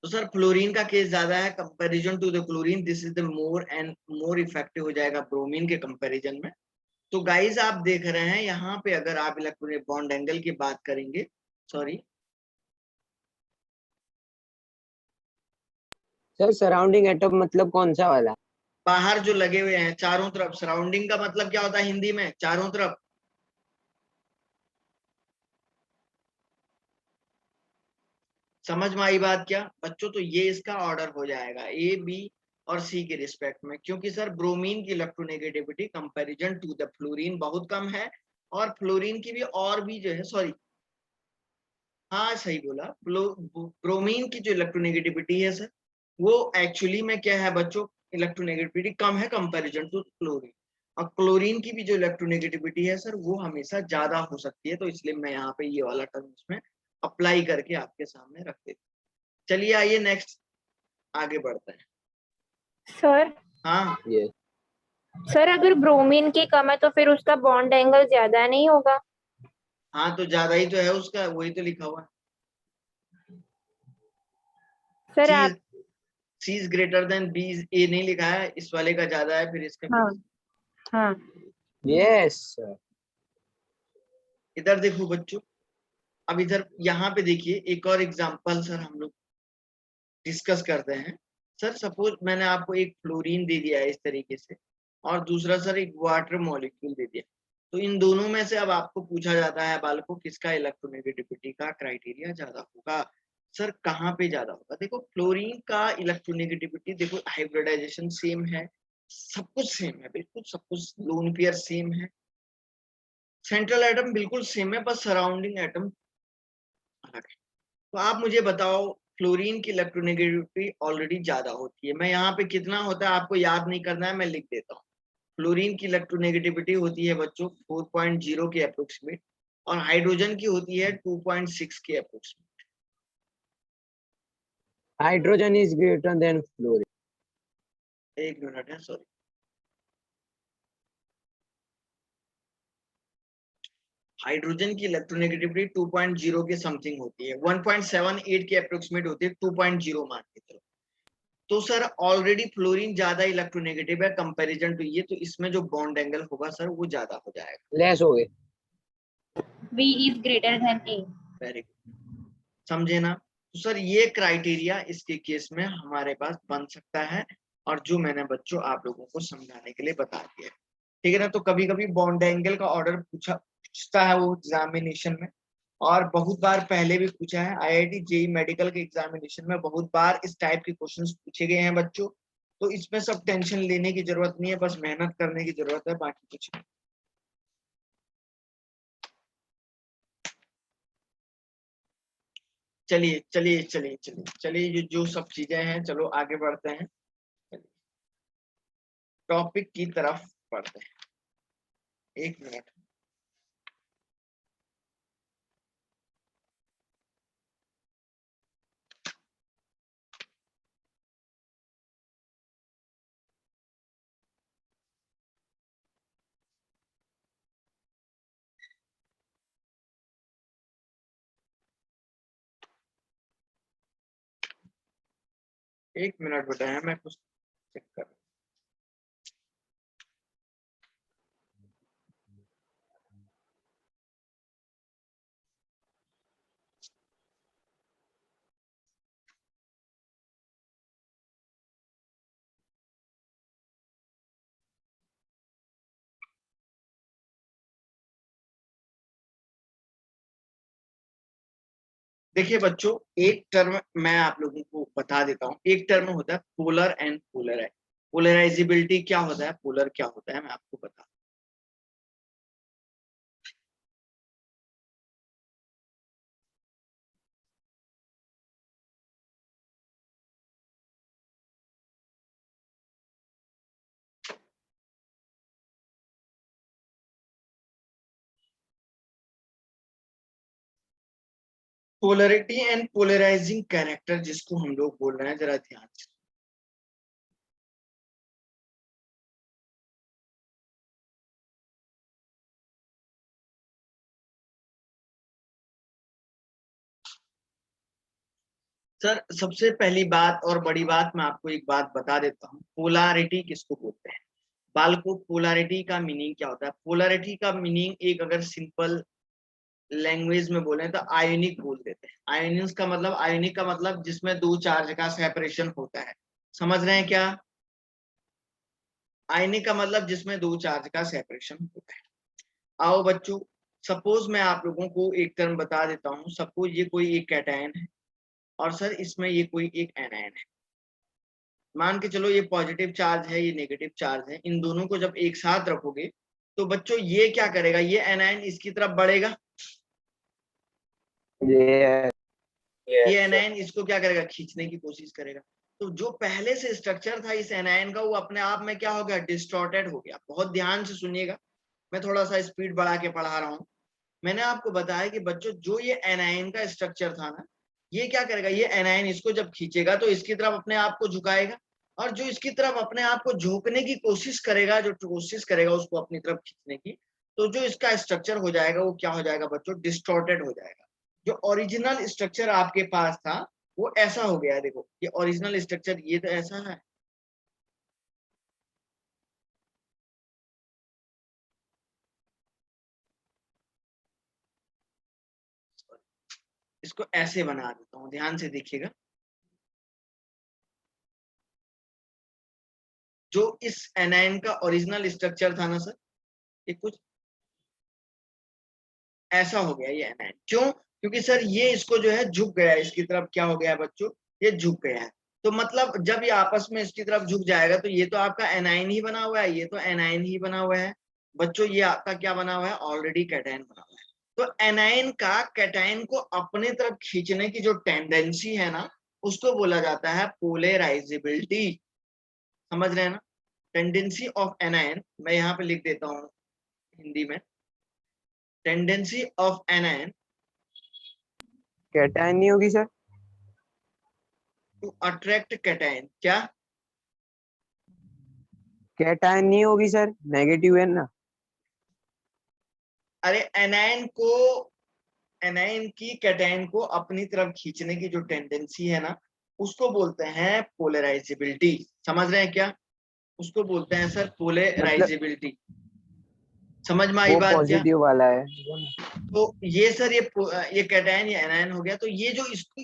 तो सर फ्लोरीन का केस ज्यादा है comparison to the chlorine, this is the more and more effective हो जाएगा ब्रोमीन के कंपैरिजन में। तो गाइस आप देख रहे हैं यहाँ पे अगर आप इलेक्ट्रॉनिक बॉन्ड एंगल की बात करेंगे, सॉरी सर सराउंडिंग एटम मतलब कौन सा वाला? बाहर जो लगे हुए हैं चारों तरफ, सराउंडिंग का मतलब क्या होता है हिंदी में, चारों तरफ। समझ में आई बात क्या बच्चों? तो ये इसका ऑर्डर हो जाएगा ए बी और सी के रिस्पेक्ट में, क्योंकि सर ब्रोमीन की electronegativity comparison to the fluorine बहुत कम है, और फ्लोरीन की भी और भी जो है, सॉरी हाँ सही बोला, ब्रोमीन की जो इलेक्ट्रोनेगेटिविटी है सर, वो एक्चुअली में क्या है बच्चों, इलेक्ट्रोनेगेटिविटी कम है कंपैरिजन टू क्लोरीन। और क्लोरीन की भी जो इलेक्ट्रोनेगेटिविटी है सर, वो हमेशा ज्यादा हो सकती है। तो इसलिए मैं यहाँ पे ये वाला टर्म इसमें अप्लाई करके आपके सामने रख देता हूँ। चलिए आइए नेक्स्ट आगे बढ़ते हैं। सर हाँ ये सर अगर ब्रोमीन की कम है तो फिर उसका बॉन्ड एंगल ज्यादा नहीं होगा? हाँ, तो ज्यादा ही तो है उसका, वही तो लिखा हुआ है, सर सी आप सी इज ग्रेटर देन बी, ए नहीं लिखा है, इस वाले का ज्यादा है, फिर इसका हाँ हाँ यस सर। इधर देखो बच्चों, अब इधर यहाँ पे देखिए एक और एग्जांपल सर हम लोग डिस्कस करते हैं। सर सपोज मैंने आपको एक फ्लोरीन दे दिया है इस तरीके से, और दूसरा सर एक वाटर मॉलिक्यूल दे दिया। तो इन दोनों में से अब आपको पूछा जाता है बालकों, किसका इलेक्ट्रोनेगेटिविटी का क्राइटेरिया ज्यादा होगा? सर कहाँ पे ज्यादा होगा? देखो फ्लोरीन का इलेक्ट्रोनेगेटिविटी, देखो हाइब्रिडाइजेशन सेम है, सब कुछ सेम है, बिल्कुल सब कुछ लोन पेयर सेम है, सेंट्रल एटम बिल्कुल सेम है, बस सराउंडिंग एटम अलग है। तो आप मुझे बताओ, फ्लोरीन की इलेक्ट्रोनेगेटिविटी ऑलरेडी ज्यादा होती है, मैं यहाँ पे कितना होता है आपको याद नहीं करना है, मैं लिख देता हूँ। फ्लोरीन की इलेक्ट्रोनेगेटिविटी होती है बच्चों 4.0 के अप्रोक्सीमेट, और हाइड्रोजन की होती है 2.6 के approximate. Hydrogen is greater than fluorine. एक मिनट है, सॉरी, हाइड्रोजन की इलेक्ट्रोनेगेटिविटी 2.0 के समथिंग होती है, 1.78 के अप्रोक्सीमेट होती है, 2.0 मान के चलो। तो सर ऑलरेडी फ्लोरीन ज्यादा इलेक्ट्रोनेगेटिव है कंपैरिजन टू ये, तो इसमें जो बॉन्ड एंगल होगा सर वो ज्यादा हो जाएगा। लेस हो गए। V is greater than A। Very good, समझे ना? तो सर ये क्राइटेरिया इसके केस में हमारे पास बन सकता है, और जो मैंने बच्चों आप लोगों को समझाने के लिए बता दिया है, ठीक है ना? तो कभी कभी बॉन्ड एंगल का ऑर्डर पूछता है वो एग्जामिनेशन में, और बहुत बार पहले भी पूछा है, आईआईटी जेई मेडिकल के एग्जामिनेशन में बहुत बार इस टाइप के क्वेश्चंस पूछे गए हैं बच्चों। तो इसमें सब टेंशन लेने की जरूरत नहीं है, बस मेहनत करने की जरूरत है, बाकी कुछ नहीं। चलिए चलिए चलिए चलिए चलिए, जो सब चीजें हैं, चलो आगे बढ़ते हैं, टॉपिक की तरफ बढ़ते हैं। एक मिनट, एक मिनट बेटा है, मैं कुछ चेक कर, देखिए बच्चों, एक टर्म मैं आप लोगों को बता देता हूँ। एक टर्म होता है पोलर एंड पोलर। पोलराइजेबिलिटी क्या होता है, पोलर क्या होता है, मैं आपको बता। पोलरिटी एंड पोलराइजिंग कैरेक्टर जिसको हम लोग बोल रहे हैं, जरा ध्यान से। सर सबसे पहली बात और बड़ी बात मैं आपको एक बात बता देता हूँ, पोलैरिटी किसको बोलते हैं। बालको, पोलैरिटी का मीनिंग क्या होता है? पोलैरिटी का मीनिंग एक अगर सिंपल लैंग्वेज में बोले तो आयोनिक बोल देते हैं। आयोनिक का मतलब जिसमें दो चार्ज का सेपरेशन होता है। समझ रहे हैं क्या? आयनिक का मतलब जिसमें दो चार्ज का सेपरेशन होता है। आओ बच्चों, सपोज मैं आप लोगों को एक टर्म बता देता हूँ। सपोज ये कोई एक कैटायन है और सर इसमें ये कोई एक एनायन है। मान के चलो ये पॉजिटिव चार्ज है, ये नेगेटिव चार्ज है। इन दोनों को जब एक साथ रखोगे तो बच्चों ये क्या करेगा, ये एनायन इसकी तरफ बढ़ेगा, ये एनायन इसको क्या करेगा, खींचने की कोशिश करेगा। तो जो पहले से स्ट्रक्चर था इस एनायन का, वो अपने आप में क्या हो गया, डिस्टॉर्टेड हो गया। बहुत ध्यान से सुनिएगा, मैं थोड़ा सा स्पीड बढ़ा के पढ़ा रहा हूँ। मैंने आपको बताया कि बच्चों जो ये एनायन का स्ट्रक्चर था ना, ये क्या करेगा, ये एनायन इसको जब खींचेगा तो इसकी तरफ अपने आप को झुकाएगा, और जो इसकी तरफ अपने आप को झुकने की कोशिश करेगा, जो कोशिश करेगा उसको अपनी तरफ खींचने की, तो जो इसका स्ट्रक्चर हो जाएगा वो क्या हो जाएगा बच्चों, डिस्टॉर्टेड हो जाएगा। जो ओरिजिनल स्ट्रक्चर आपके पास था वो ऐसा हो गया है। देखो ये ओरिजिनल स्ट्रक्चर ये तो ऐसा है, इसको ऐसे बना देता हूँ, ध्यान से देखिएगा। जो इस एनायन का ओरिजिनल स्ट्रक्चर था ना सर, ये कुछ ऐसा हो गया ये एनायन। क्यों? क्योंकि सर ये इसको जो है झुक गया, इसकी तरफ क्या हो गया बच्चों, ये झुक गया है। तो मतलब जब ये आपस में इसकी तरफ झुक जाएगा तो ये तो आपका एनायन ही बना हुआ है, ये तो एनायन ही बना हुआ है बच्चों। ये आपका क्या बना हुआ है, ऑलरेडी कैटायन बना हुआ है। तो एनायन का कैटायन को अपने तरफ खींचने की जो टेंडेंसी है ना, उसको बोला जाता है पोलराइजेबिलिटी। समझ रहे हैं ना? टेंडेंसी ऑफ एनायन, मैं यहाँ पे लिख देता हूँ हिंदी में। टेंडेंसी ऑफ एनायन कैटायन नहीं होगी सर? To attract cation. क्या? कैटायन नहीं होगी सर, नेगेटिव है ना। अरे एनायन की कैटायन को अपनी तरफ खींचने की जो टेंडेंसी है ना, उसको बोलते हैं पोलराइजेबिलिटी। समझ रहे हैं क्या? उसको बोलते हैं सर मतलब पोलराइजेबिलिटी। समझ में आई वो बात क्या? पॉजिटिव वाला है। तो ये सर ये कैटायन, ये एनायन हो गया। तो ये जो इसको,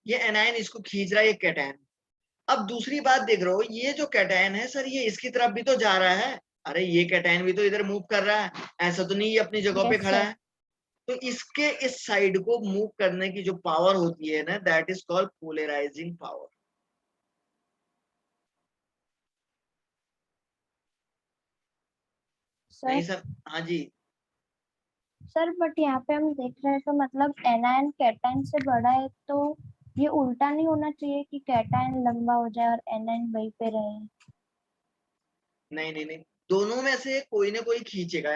ये एनायन इसको खींच रहा है, ये कैटायन। अब दूसरी बात देख रहे हो, ये जो कैटायन है सर, ये इसकी तरफ भी तो जा रहा है। अरे ये कैटायन भी तो इधर मूव कर रहा है, ऐसा तो नहीं ये अपनी जगह पे Yes, खड़ा sir. है। तो इसके इस साइड को मूव करने की जो पावर होती है ना, that is called polarising power. नहीं सर सर? हाँ जी। सर बट यहाँ पे हम देख रहे हैं तो मतलब एनायन कैटायन से बड़ा है, तो ये उल्टा नहीं होना चाहिए कि कैटायन लंबा हो जाए और एनायन वहीं पे रहे। नहीं नहीं नहीं, दोनों में से कोई ना कोई खींचेगा,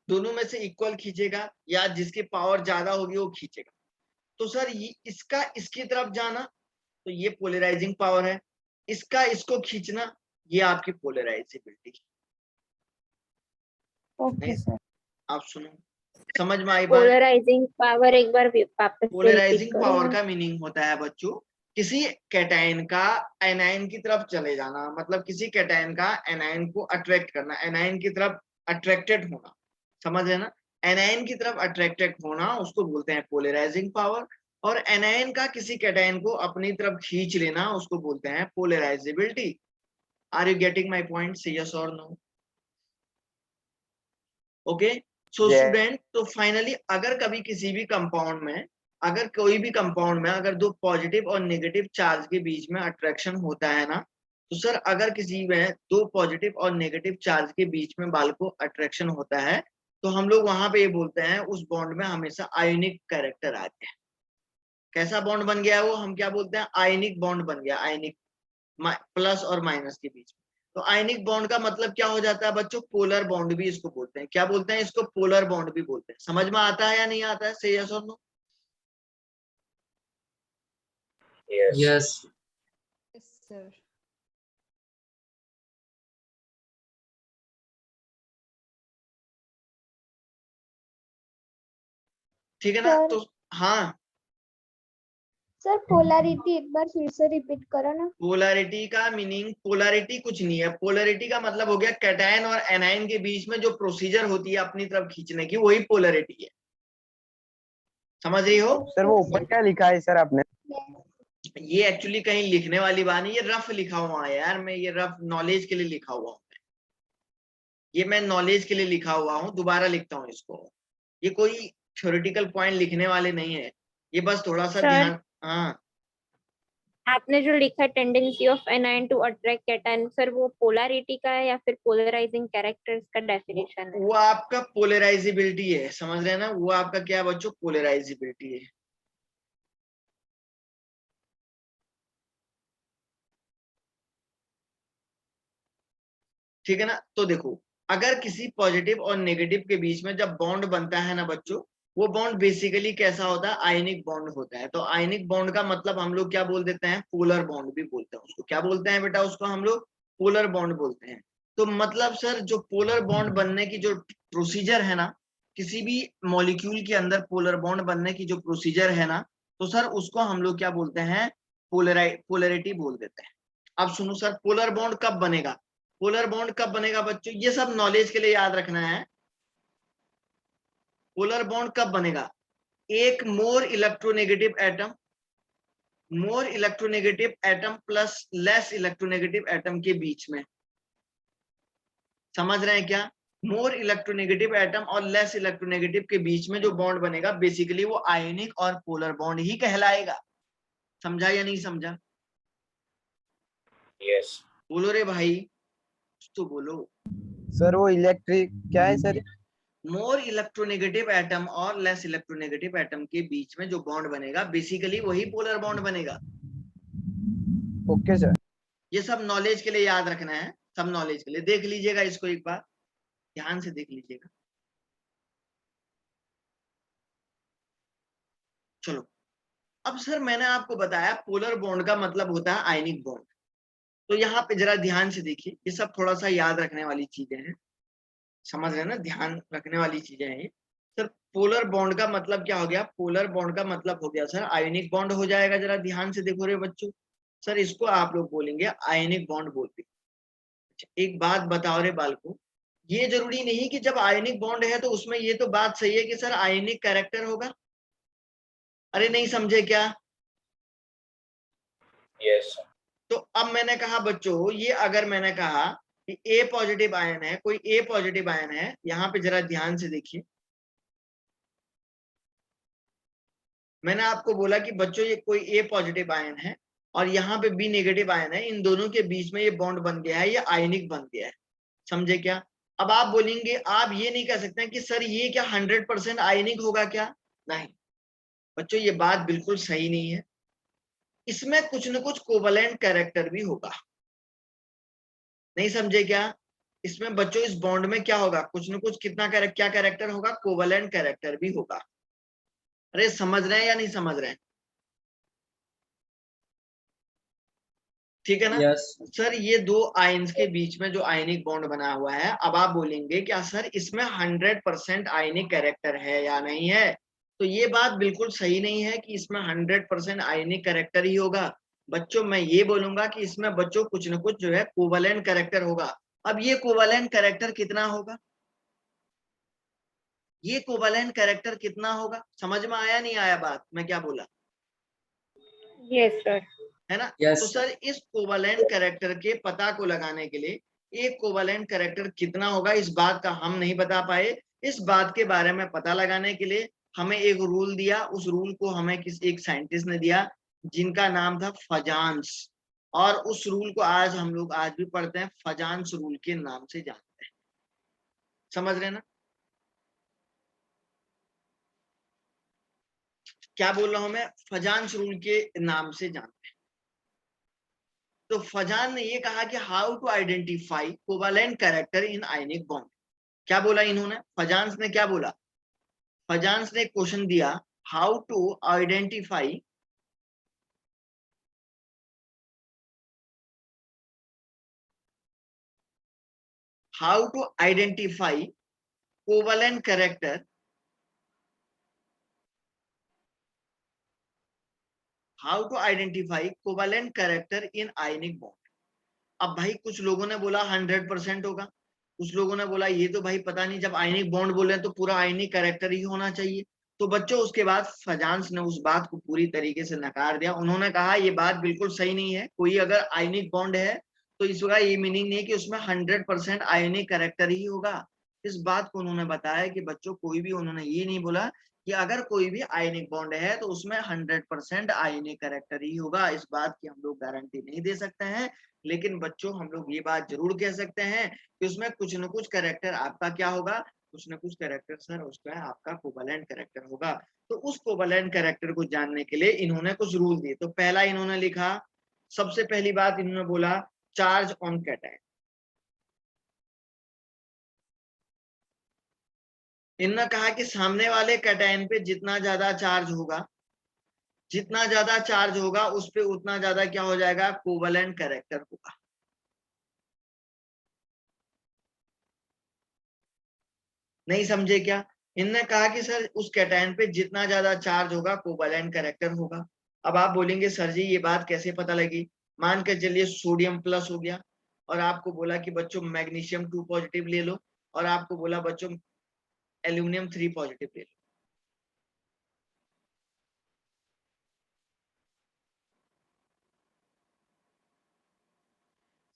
दोनों में से इक्वल खींचेगा, या जिसकी पावर ज्यादा होगी वो खींचेगा। तो सर ये इसका इसकी तरफ जाना तो ये पोलराइजिंग पावर है, इसका इसको खींचना ये आपकी पोलराइजेबिलिटी। Okay sir. आप सुनो, समझ में आई बात? पोलराइजिंग पावर एक बार वापस से रिपीट पोलराइजिंग करो। पावर का मीनिंग होता है बच्चों, किसी कैटायन का एनायन की तरफ चले जाना, मतलब किसी कैटायन का एनायन को अट्रैक्ट करना, एनायन की तरफ अट्रैक्टेड होना। समझ रहे ना? एनायन की तरफ अट्रैक्टेड होना उसको बोलते हैं पोलराइजिंग पावर, और एनायन का किसी कैटायन को अपनी तरफ खींच लेना उसको बोलते हैं polarisability. Are you getting my point? Say yes और no? Okay. So Yes. Student, तो फाइनली अगर कभी किसी भी कंपाउंड में अगर कोई भी कंपाउंड में अगर दो पॉजिटिव और नेगेटिव चार्ज के बीच में अट्रैक्शन होता है ना, तो सर अगर किसी में दो पॉजिटिव और नेगेटिव चार्ज के बीच में बाल को अट्रैक्शन होता है, तो हम लोग वहां पे ये बोलते हैं उस बॉन्ड में हमेशा आयनिक कैरेक्टर आ गया। कैसा बॉन्ड बन गया वो, हम क्या बोलते हैं, आयनिक बॉन्ड बन गया, आयनिक, प्लस और माइनस के बीच में। तो आयनिक बॉन्ड का मतलब क्या हो जाता है बच्चों, पोलर बॉन्ड भी इसको बोलते हैं। क्या बोलते हैं इसको, पोलर बॉन्ड भी बोलते हैं। समझ में आता है या नहीं आता है, से यस और नो? Yes sir. ठीक है ना? सर। तो हाँ, सर पोलैरिटी एक बार फिर से रिपीट करो ना। पोलैरिटी का मीनिंग, पोलैरिटी कुछ नहीं है। पोलैरिटी का मतलब हो गया कैटायन और एनायन के बीच में जो प्रोसीजर होती है अपनी तरफ खींचने की, वही पोलैरिटी है। समझ रही हो? सर वो ऊपर क्या लिखा है सर आपने? ये एक्चुअली कहीं लिखने वाली बात नहीं, ये रफ लिखा हुआ है यार, मैं ये रफ नॉलेज के लिए लिखा हुआ हूँ। ये मैं नॉलेज के लिए लिखा हुआ हूँ, दोबारा लिखता हूँ इसको। ये कोई थ्योरेटिकल पॉइंट लिखने वाले नहीं है, ये बस थोड़ा सा सर, ध्यान। हाँ, आपने जो लिखा है tendency of anion to attract cation, sir वो पोलैरिटी का है या फिर पोलराइजिंग कैरेक्टर्स का डेफिनेशन है? वो आपका पोलराइजेबिलिटी है, समझ रहे हैं ना? वो आपका क्या बच्चों, पोलराइजेबिलिटी है। ठीक है ना? तो देखो, अगर किसी पॉजिटिव और नेगेटिव के बीच में जब बॉन्ड बनता है ना बच्चों, वो बॉन्ड बेसिकली कैसा होता है, आयनिक बॉन्ड होता है। तो आयनिक बॉन्ड का मतलब हम लोग क्या बोल देते हैं, पोलर बॉन्ड भी बोलते हैं उसको। क्या बोलते हैं बेटा उसको, हम लोग पोलर बॉन्ड बोलते हैं। तो मतलब सर जो पोलर बॉन्ड बनने की जो प्रोसीजर है ना, किसी भी मॉलिक्यूल के अंदर पोलर बॉन्ड बनने की जो प्रोसीजर है ना, तो सर उसको हम लोग क्या बोलते हैं, पोलरिटी बोल देते हैं। अब सुनो सर, पोलर बॉन्ड कब बनेगा, पोलर बॉन्ड कब बनेगा बच्चों, ये सब नॉलेज के लिए याद रखना है। पोलर बॉन्ड कब बनेगा, एक more electronegative atom plus less electronegative atom के बीच में। समझ रहे हैं क्या? मोर इलेक्ट्रोनेगेटिव एटम और लेस इलेक्ट्रोनेगेटिव के बीच में जो बॉन्ड बनेगा, बेसिकली वो आयनिक और पोलर बॉन्ड ही कहलाएगा। समझा या नहीं समझा? यस। बोलो रे भाई, तो बोलो। सर वो इलेक्ट्रिक क्या है सर? मोर इलेक्ट्रोनेगेटिव एटम और लेस इलेक्ट्रोनेगेटिव एटम के बीच में जो बॉन्ड बनेगा, बेसिकली वही पोलर बॉन्ड बनेगा। Okay sir. ये सब नॉलेज के लिए याद रखना है, सब नॉलेज के लिए। देख लीजिएगा इसको एक बार, ध्यान से देख लीजिएगा। चलो, अब सर मैंने आपको बताया पोलर बॉन्ड का मतलब होता है आयनिक बॉन्ड। तो यहाँ पे जरा ध्यान से देखिए, ये सब थोड़ा सा याद रखने वाली चीजें हैं, समझ रहे हैं ना, ध्यान रखने वाली चीजें हैं ये। सर पोलर बॉन्ड का मतलब क्या हो गया, पोलर बॉन्ड का मतलब हो गया सर आयनिक बॉन्ड हो जाएगा। जरा ध्यान से देखो रे बच्चों, सर इसको आप लोग बोलेंगे आयनिक बॉन्ड बोलते। एक बात बताओ रे बालको, ये जरूरी नहीं कि जब आयनिक बॉन्ड है तो उसमें ये तो बात सही है कि सर आयनिक कैरेक्टर होगा। अरे नहीं समझे क्या? यस। तो अब मैंने कहा बच्चों, ये अगर मैंने कहा कि ए पॉजिटिव आयन है, कोई ए पॉजिटिव आयन है, यहाँ पे जरा ध्यान से देखिए। मैंने आपको बोला कि बच्चों ये कोई ए पॉजिटिव आयन है और यहाँ पे बी नेगेटिव आयन है, इन दोनों के बीच में ये बॉन्ड बन गया है, ये आयनिक बन गया है। समझे क्या? अब आप बोलेंगे, आप ये नहीं कह सकते कि सर ये क्या 100% आयनिक होगा क्या? नहीं बच्चों, ये बात बिल्कुल सही नहीं है। इसमें कुछ न कुछ कोवलेंट कैरेक्टर भी होगा। नहीं समझे क्या? इसमें बच्चों इस बॉन्ड में क्या होगा, कुछ न कुछ क्या कैरेक्टर होगा, कोवलेंट कैरेक्टर भी होगा। अरे समझ रहे हैं या नहीं समझ रहे हैं? ठीक है ना? यस सर ये दो आयन्स के बीच में जो आयनिक बॉन्ड बना हुआ है, अब आप बोलेंगे क्या सर इसमें 100% आयनिक कैरेक्टर है या नहीं है? तो ये बात बिल्कुल सही नहीं है कि इसमें 100% आयनिक कैरेक्टर ही होगा। बच्चों मैं ये बोलूंगा कि इसमें बच्चों कुछ न कुछ जो है कोवलेंट कैरेक्टर होगा। अब ये कोवलेंट कैरेक्टर कितना होगा, ये कोवलेंट कैरेक्टर कितना होगा? समझ में आया नहीं आया बात मैं क्या बोला? Yes sir. है ना? यस तो सर इस कोवलेंट कैरेक्टर के पता को लगाने के लिए, एक कोवलेंट कैरेक्टर कितना होगा इस बात का हम नहीं बता पाए। इस बात के बारे में पता लगाने के लिए हमें एक रूल दिया, उस रूल को हमें एक साइंटिस्ट ने दिया जिनका नाम था फजांस, और उस रूल को आज हम लोग आज भी पढ़ते हैं, फजांस रूल के नाम से जानते हैं। समझ रहे ना क्या बोल रहा हूं मैं? फजांस रूल के नाम से जानते हैं। तो फजान ने ये कहा कि how to identify covalent character in ionic bond. क्या बोला इन्होंने? फजांस ने क्या बोला? फजांस ने क्वेश्चन दिया, how to identify covalent character in ionic bond. अब भाई कुछ लोगों ने बोला 100% होगा, कुछ लोगों ने बोला ये तो भाई पता नहीं, जब आयनिक बॉन्ड बोले तो पूरा आयनिक कैरेक्टर ही होना चाहिए। तो बच्चों उसके बाद फजांस ने उस बात को पूरी तरीके से नकार दिया। उन्होंने कहा ये बात बिल्कुल सही नहीं है, कोई अगर आयनिक बॉन्ड है तो इसका ये मीनिंग नहीं है कि उसमें 100% आयनिक कैरेक्टर ही होगा। इस बात को उन्होंने बताया कि बच्चों कोई भी, उन्होंने ये नहीं बोला कि अगर कोई भी आयनिक बॉन्ड है तो उसमें 100% आयनिक कैरेक्टर ही होगा। इस बात की हम लोग गारंटी नहीं दे सकते हैं, लेकिन बच्चों हम लोग ये बात जरूर कह सकते हैं कि उसमें कुछ न कुछ कैरेक्टर आपका क्या होगा, कुछ न कुछ कैरेक्टर सर उसका आपका कोवेलेंट कैरेक्टर होगा। तो उस कोवेलेंट कैरेक्टर को जानने के लिए इन्होंने कुछ रूल दिए। तो पहला इन्होंने लिखा, सबसे पहली बात इन्होंने बोला चार्ज ऑन कैटायन। इन्होंने कहा कि सामने वाले कैटायन पे जितना ज्यादा चार्ज होगा, उस पे उतना ज्यादा क्या हो जाएगा, कोवेलेंट कैरेक्टर होगा। नहीं समझे क्या? इन्होंने कहा कि सर उस कैटायन पे जितना ज्यादा चार्ज होगा कोवेलेंट कैरेक्टर होगा। अब आप बोलेंगे सर जी ये बात कैसे पता लगी? मान के चलिए सोडियम प्लस हो गया और आपको बोला कि बच्चों मैग्नीशियम 2 पॉजिटिव ले लो, और आपको बोला बच्चों एल्यूमिनियम 3 पॉजिटिव ले लो।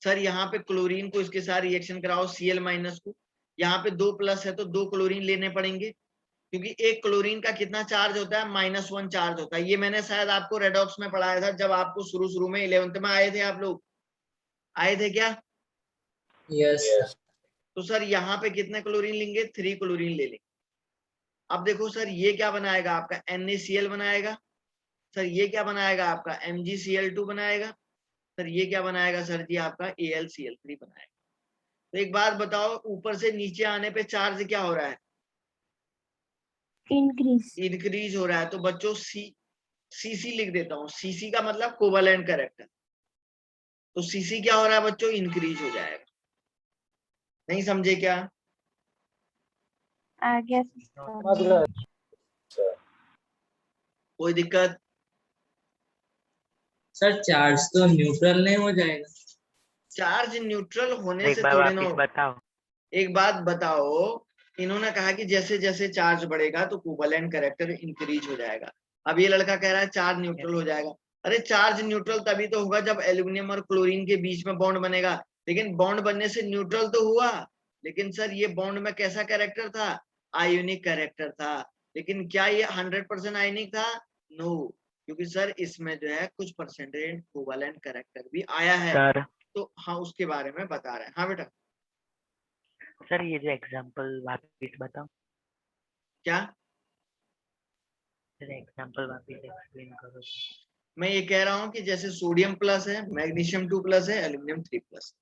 सर यहाँ पे क्लोरीन को इसके साथ रिएक्शन कराओ, Cl- को, यहाँ पे 2 प्लस है तो 2 क्लोरीन लेने पड़ेंगे, क्योंकि एक क्लोरीन का कितना चार्ज होता है, -1 चार्ज होता है। ये मैंने शायद आपको रेडॉक्स में पढ़ाया था जब आपको शुरू में 11th में आए थे। आप लोग आए थे क्या? यस। तो सर यहाँ पे कितने क्लोरीन लेंगे? 3 क्लोरीन ले लेंगे। अब देखो सर ये क्या बनाएगा आपका, NaCl बनाएगा। सर ये क्या बनाएगा आपका, MgCl2 बनाएगा। सर ये क्या बनाएगा सर जी, आपका AlCl3 बनाएगा। तो एक बात बताओ, ऊपर से नीचे आने पे चार्ज क्या हो रहा है, इंक्रीज हो रहा है। तो बच्चों Cc लिख देता हूं, Cc का मतलब कोवेलेंट कैरेक्टर। तो Cc क्या हो रहा है बच्चों, इंक्रीज हो जाएगा। नहीं समझे क्या? आ गया समझ गए। कोई दिक्कत? सर चार्ज तो न्यूट्रल नहीं हो जाएगा? चार्ज न्यूट्रल होने एक से बार थोड़े ना वापिस बताओ। एक बात बताओ, इन्होंने कहा कि जैसे जैसे चार्ज बढ़ेगा तो कोवेलेंट कैरेक्टर इंक्रीज हो जाएगा। अब ये लड़का कह रहा है चार्ज न्यूट्रल हो जाएगा। अरे चार्ज न्यूट्रल तभी तो होगा जब एल्यूमिनियम और क्लोरीन के बीच में बॉन्ड बनेगा, लेकिन बॉन्ड बनने से न्यूट्रल तो हुआ, लेकिन सर ये बॉन्ड में कैसा कैरेक्टर था, आयोनिक कैरेक्टर था। लेकिन क्या ये 100% आयोनिक था? नो, क्योंकि सर इसमें जो है कुछ परसेंटेज कोवेलेंट कैरेक्टर भी आया है। सर तो हाँ उसके बारे में बता रहे हैं। हाँ बेटा सर ये जो एग्जांपल वापिस बताओ, क्या? सर एग्जांपल वापिस एक्सप्लेन करो। मैं ये कह रहा हूं कि जैसे सोडियम प्लस है, मैग्नीशियम 2 प्लस है, एल्यूमिनियम 3 प्लस।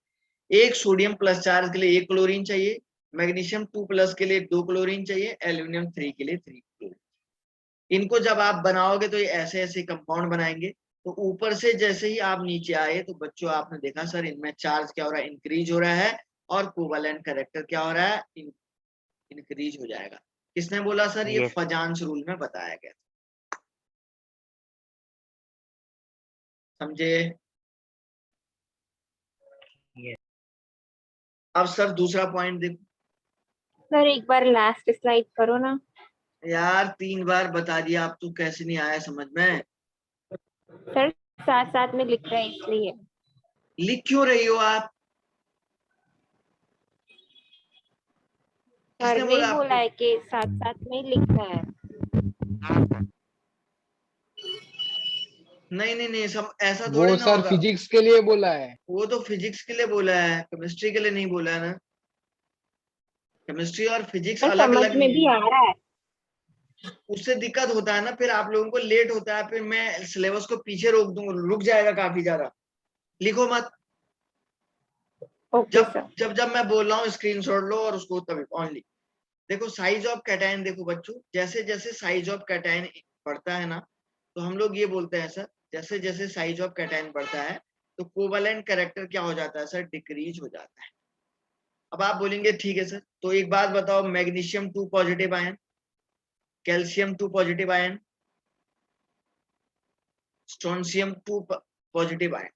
एक सोडियम प्लस चार्ज के लिए 1 क्लोरीन चाहिए, मैग्नीशियम 2 प्लस के लिए 2 क्लोरीन चाहिए, एल्यूमिनियम 3 के लिए 3 क्लोरीन। इनको जब आप बनाओगे तो ये ऐसे ऐसे कंपाउंड बनाएंगे। तो ऊपर से जैसे ही आप नीचे आए तो बच्चों आपने देखा सर इनमें चार्ज क्या हो रहा है, इंक्रीज हो रहा है, और कोवेलेंट कैरेक्टर क्या हो रहा है, इंक्रीज हो जाएगा। किसने बोला सर? ये Yes. फजांस रूल में बताया गया। समझे? Yes. अब सर दूसरा पॉइंट देखो सर एक बार लास्ट स्लाइड करो ना। यार, 3 बार बता दिया, आप तो कैसे नहीं आया समझ में? सर साथ साथ में लिख रहे हैं इसलिए। लिख क्यों रही हो आप? सर किसने ने बोला बोला आपको? है कि साथ साथ में लिखना है। नहीं नहीं नहीं, सब ऐसा वो थोड़ी ना सर होगा। फिजिक्स के लिए बोला है। वो तो फिजिक्स के लिए बोला है, केमिस्ट्री के लिए नहीं बोला है ना। केमिस्ट्री और फिजिक्स मैं अलग समझ अलग में नहीं भी है। आ रहा है। उससे दिक्कत होता है ना, फिर आप लोगों को लेट होता है, फिर मैं सिलेबस को पीछे रोक दूंगा, रुक जाएगा काफी ज्यादा। लिखो मत। ओके जब सर। जब जब मैं बोल रहा हूँ स्क्रीनशॉट लो और उसको तभी ओनली। देखो साइज ऑफ कैटायन, देखो बच्चों, जैसे जैसे साइज ऑफ कैटायन बढ़ता है ना, तो हम लोग ये बोलते हैं सर, जैसे जैसे साइज ऑफ कैटायन बढ़ता है तो कोवेलेंट कैरेक्टर क्या हो जाता है सर, डिक्रीज हो जाता है। अब आप बोलेंगे ठीक है सर, तो एक बात बताओ, magnesium 2 positive ion, calcium 2 positive ion, strontium 2 positive ion,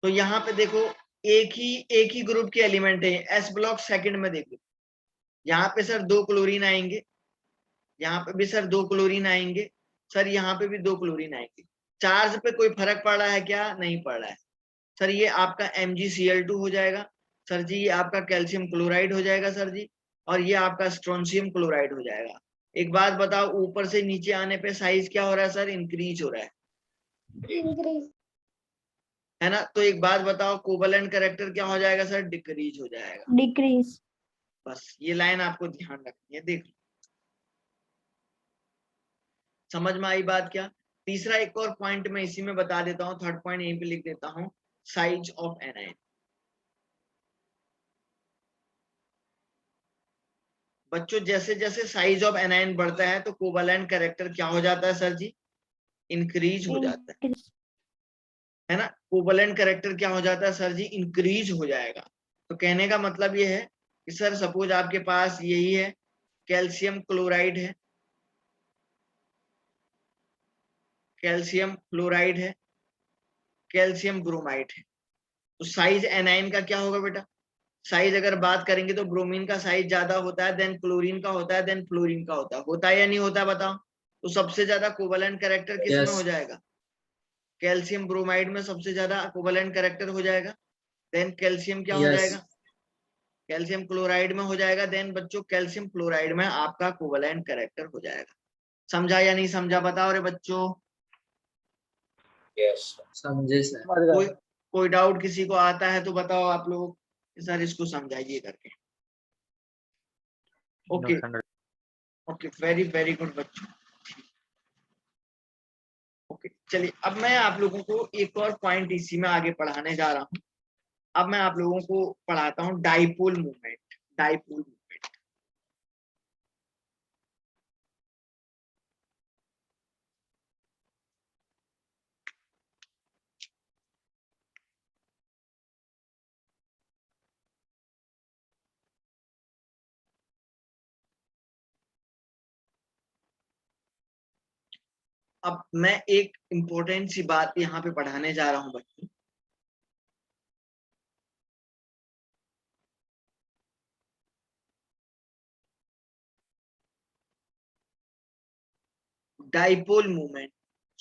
तो यहाँ पे देखो एक ही ग्रुप के एलिमेंट है। एस ब्लॉक सेकंड में देखो, यहाँ पे सर 2 क्लोरीन आएंगे, यहाँ पे भी सर 2 क्लोरीन आएंगे, सर यहाँ पे भी 2 क्लोरीन आएंगे। चार्ज पे कोई फर्क पड़ रहा है क्या? नहीं पड़ रहा है सर। ये आपका MgCl2 हो जाएगा सर जी, ये आपका कैल्शियम क्लोराइड हो जाएगा सर जी, और ये आपका स्ट्रोंशियम क्लोराइड हो जाएगा। एक बात बताओ, ऊपर से नीचे आने पे साइज क्या हो रहा है सर? इंक्रीज हो रहा इंक्रीज। है ना। तो एक बात बताओ, कोवेलेंट कैरेक्टर क्या हो जाएगा सर? डिक्रीज हो जाएगा। डिक्रीज। बस ये लाइन आपको ध्यान रखनी है, देख लो। समझ में आई बात क्या? तीसरा एक और पॉइंट मैं इसी में बता देता हूँ, थर्ड पॉइंट यहीं पे लिख देता हूँ, साइज ऑफ एनायन। बच्चों जैसे जैसे साइज ऑफ एनायन बढ़ता है तो कोवेलेंट कैरेक्टर क्या हो जाता है सर जी? इंक्रीज हो जाता है ना। कोवेलेंट कैरेक्टर क्या हो जाता है सर जी? इंक्रीज हो जाएगा। तो कहने का मतलब ये है कि सर सपोज आपके पास यही है, कैल्शियम क्लोराइड है, कैल्शियम फ्लोराइड है, कैल्शियम ब्रोमाइड है, तो साइज एनायन का क्या होगा बेटा? साइज अगर बात करेंगे तो ब्रोमीन का साइज ज्यादा होता है, देन क्लोरीन का होता है, देन फ्लोरीन का होता है या नहीं होता है बताओ? तो सबसे ज्यादा कोवेलेंट कैरेक्टर किस में हो यस जाएगा? कैल्शियम ब्रोमाइड में सबसे ज्यादा कोवेलेंट कैरेक्टर हो जाएगा। देन कैल्शियम क्या हो यस जाएगा? कैल्शियम क्लोराइड में हो जाएगा। देन बच्चों कैल्शियम फ्लोराइड में आपका कोवेलेंट कैरेक्टर हो जाएगा। समझा या नहीं समझा बताओ रे बच्चों? समझे सर। समझ गए। कोई कोई डाउट किसी को आता है तो बताओ आप लोग, सर इसको समझाइए करके। Okay okay, very very good बच्चों। ओके चलिए, अब मैं आप लोगों को एक और पॉइंट इसी में आगे पढ़ाने जा रहा हूँ। अब मैं आप लोगों को पढ़ाता हूँ डाइपोल मूवमेंट। डाइपोल मूवमेंट, अब मैं एक इंपॉर्टेंट सी बात यहाँ पे पढ़ाने जा रहा हूँ बच्चों। Dipole movement.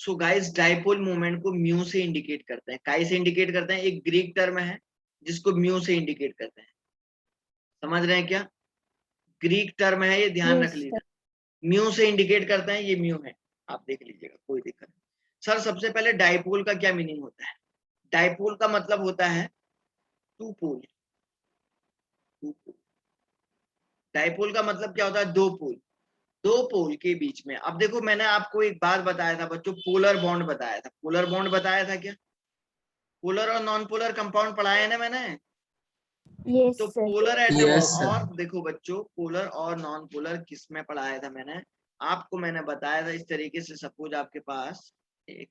So guys, dipole movement को म्यू से इंडिकेट करते हैं। काय से इंडिकेट करते हैं? एक ग्रीक टर्म है जिसको म्यू से इंडिकेट करते हैं। समझ रहे हैं क्या? ग्रीक टर्म है ये, ध्यान रख लीजिए। म्यू से इंडिकेट करते हैं, ये म्यू है, आप देख लीजिएगा, कोई दिक्कत नहीं। सर सबसे पहले डाइपोल का क्या मीनिंग होता है? डाइपोल का मतलब होता है two pole. Two pole. Dipole का मतलब क्या होता है? दो पोल। दो पोल के बीच में, अब देखो मैंने आपको एक बात बताया था बच्चों, पोलर बॉन्ड बताया था। पोलर बॉन्ड बताया था क्या? पोलर और नॉन पोलर कंपाउंड पढ़ाया है ना मैंने। यस तो sir. Polar atom Yes, sir. और देखो बच्चों, पोलर और नॉन पोलर किस में पढ़ाया था मैंने आपको? मैंने बताया था इस तरीके से, सपोज आपके पास एक,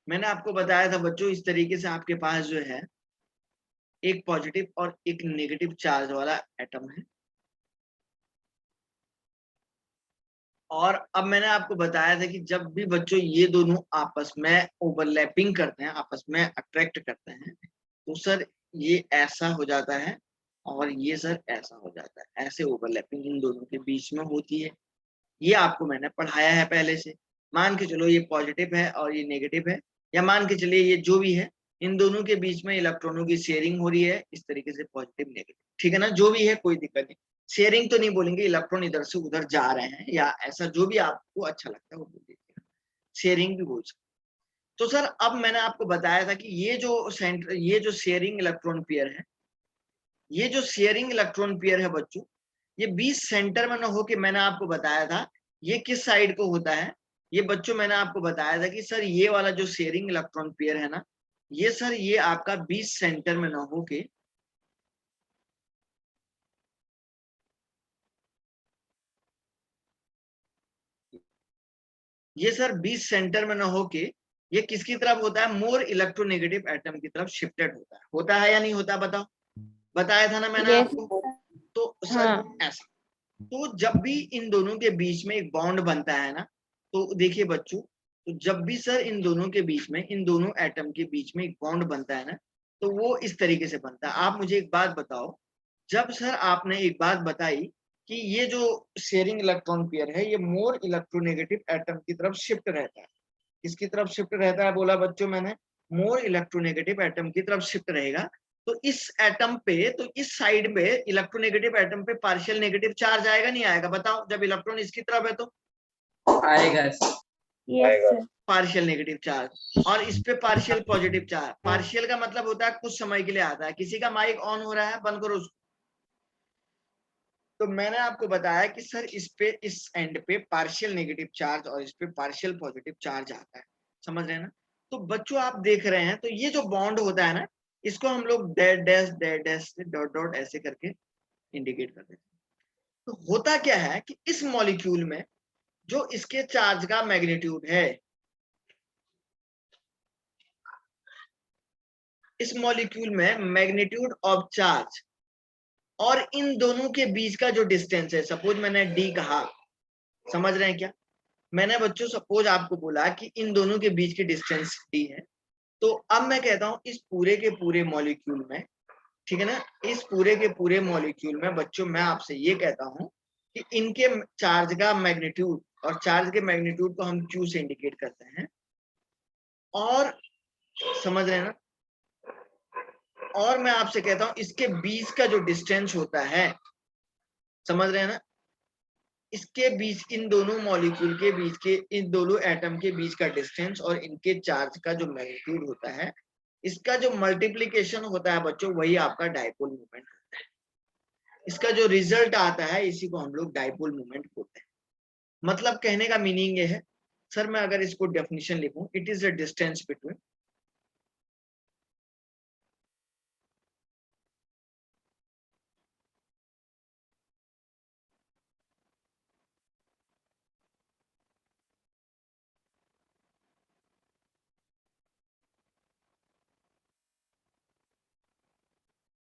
मैंने आपको बताया था बच्चों इस तरीके से आपके पास जो है एक पॉजिटिव और एक नेगेटिव चार्ज वाला एटम है। और अब मैंने आपको बताया था कि जब भी बच्चों ये दोनों आपस में ओवरलैपिंग करते हैं, आपस में अट्रैक्ट करते हैं, तो सर ये ऐसा हो जाता है और ये सर ऐसा हो जाता है। ऐसे ओवरलैपिंग इन दोनों के बीच में होती है। ये आपको मैंने पढ़ाया है पहले से। मान के चलो ये पॉजिटिव है और ये नेगेटिव है, या मान के चलिए ये जो भी है, इन दोनों के बीच में इलेक्ट्रॉनों की शेयरिंग हो रही है इस तरीके से पॉजिटिव नेगेटिव, ठीक है ना, जो भी है कोई दिक्कत नहीं, शेयरिंग तो नहीं बोलेंगे, इलेक्ट्रॉन इधर से उधर जा रहे हैं या ऐसा जो भी आपको अच्छा लगता है वो बोल दीजिए, शेयरिंग भी बोल सकते। तो सर अब मैंने आपको बताया था कि ये जो शेयरिंग इलेक्ट्रॉन पेयर है, ये जो शेयरिंग इलेक्ट्रॉन पेयर है बच्चों, ये 20 सेंटर में न हो के मैंने आपको बताया था ये किस साइड को होता है। ये बच्चों मैंने आपको बताया था कि सर ये वाला जो शेयरिंग इलेक्ट्रॉन पेयर है ना, ये सर ये आपका 20 सेंटर में न हो के ये सर 20 सेंटर में न हो के ये किसकी तरफ होता है, मोर इलेक्ट्रोनेगेटिव एटम की तरफ शिफ्टेड होता है या नहीं होता, बताओ, बताया था ना मैंने Yes. आपको। तो सर हाँ। ऐसा, तो जब भी इन दोनों के बीच में एक बॉन्ड बनता है ना, तो देखिए बच्चों, तो जब भी सर इन दोनों के बीच में, इन दोनों एटम के बीच में एक बॉन्ड बनता है ना, तो वो इस तरीके से बनता है। आप मुझे एक बात बताओ, जब सर आपने एक बात बताई कि ये जो शेयरिंग इलेक्ट्रॉन पेयर है ये मोर इलेक्ट्रोनेगेटिव एटम की तरफ शिफ्ट रहता है, किसकी तरफ शिफ्ट रहता है बोला बच्चों मैंने, मोर इलेक्ट्रोनेगेटिव एटम की तरफ शिफ्ट रहेगा। तो इस एटम पे, तो इस साइड पे इलेक्ट्रोनेगेटिव एटम पे पार्शियल नेगेटिव चार्ज आएगा नहीं आएगा, बताओ, जब इलेक्ट्रॉन इसकी तरफ है तो आएगा sir. Yes sir. Partial negative charge, और इस पे पार्शियल पॉजिटिव चार्ज। पार्शियल का मतलब होता है कुछ समय के लिए आता है। किसी का माइक ऑन हो रहा है, बंद करो उसको। तो मैंने आपको बताया कि सर इस पे, इस एंड पे पार्शियल नेगेटिव चार्ज और इस पे पार्शियल पॉजिटिव चार्ज आता है, समझ रहे हैं ना। तो बच्चों आप देख रहे हैं, तो ये जो बॉन्ड होता है ना, इसको हम लोग dash dash dash dot dot ऐसे करके इंडिकेट कर देते हैं। तो होता क्या है कि इस मॉलिक्यूल में जो इसके चार्ज का मैग्नीट्यूड है, इस मॉलिक्यूल में मैग्नीट्यूड ऑफ चार्ज और इन दोनों के बीच का जो डिस्टेंस है, सपोज मैंने डी कहा, समझ रहे हैं क्या, मैंने बच्चों सपोज आपको बोला कि इन दोनों के बीच की डिस्टेंस डी है। तो अब मैं कहता हूं इस पूरे के पूरे मॉलिक्यूल में, ठीक है ना, इस पूरे के पूरे मॉलिक्यूल में बच्चों मैं आपसे ये कहता हूं कि इनके चार्ज का मैग्नीट्यूड, और चार्ज के मैग्नीट्यूड को हम क्यू से इंडिकेट करते हैं, और समझ रहे हैं ना, और मैं आपसे कहता हूं इसके बीच का जो डिस्टेंस होता है, समझ रहे हैं ना, इसके बीच, इन दोनों मॉलिक्यूल के बीच के, इन दोनों एटम के बीच का डिस्टेंस और इनके चार्ज का जो मैग्नीट्यूड होता है, इसका जो मल्टीप्लिकेशन होता है बच्चों, वही आपका डाइपोल मोमेंट होता है। इसका जो रिजल्ट आता है इसी को हम लोग डाइपोल मोमेंट बोलते हैं। मतलब कहने का मीनिंग ये है सर, मैं अगर इसको डेफिनेशन लिखूं, it is the distance between,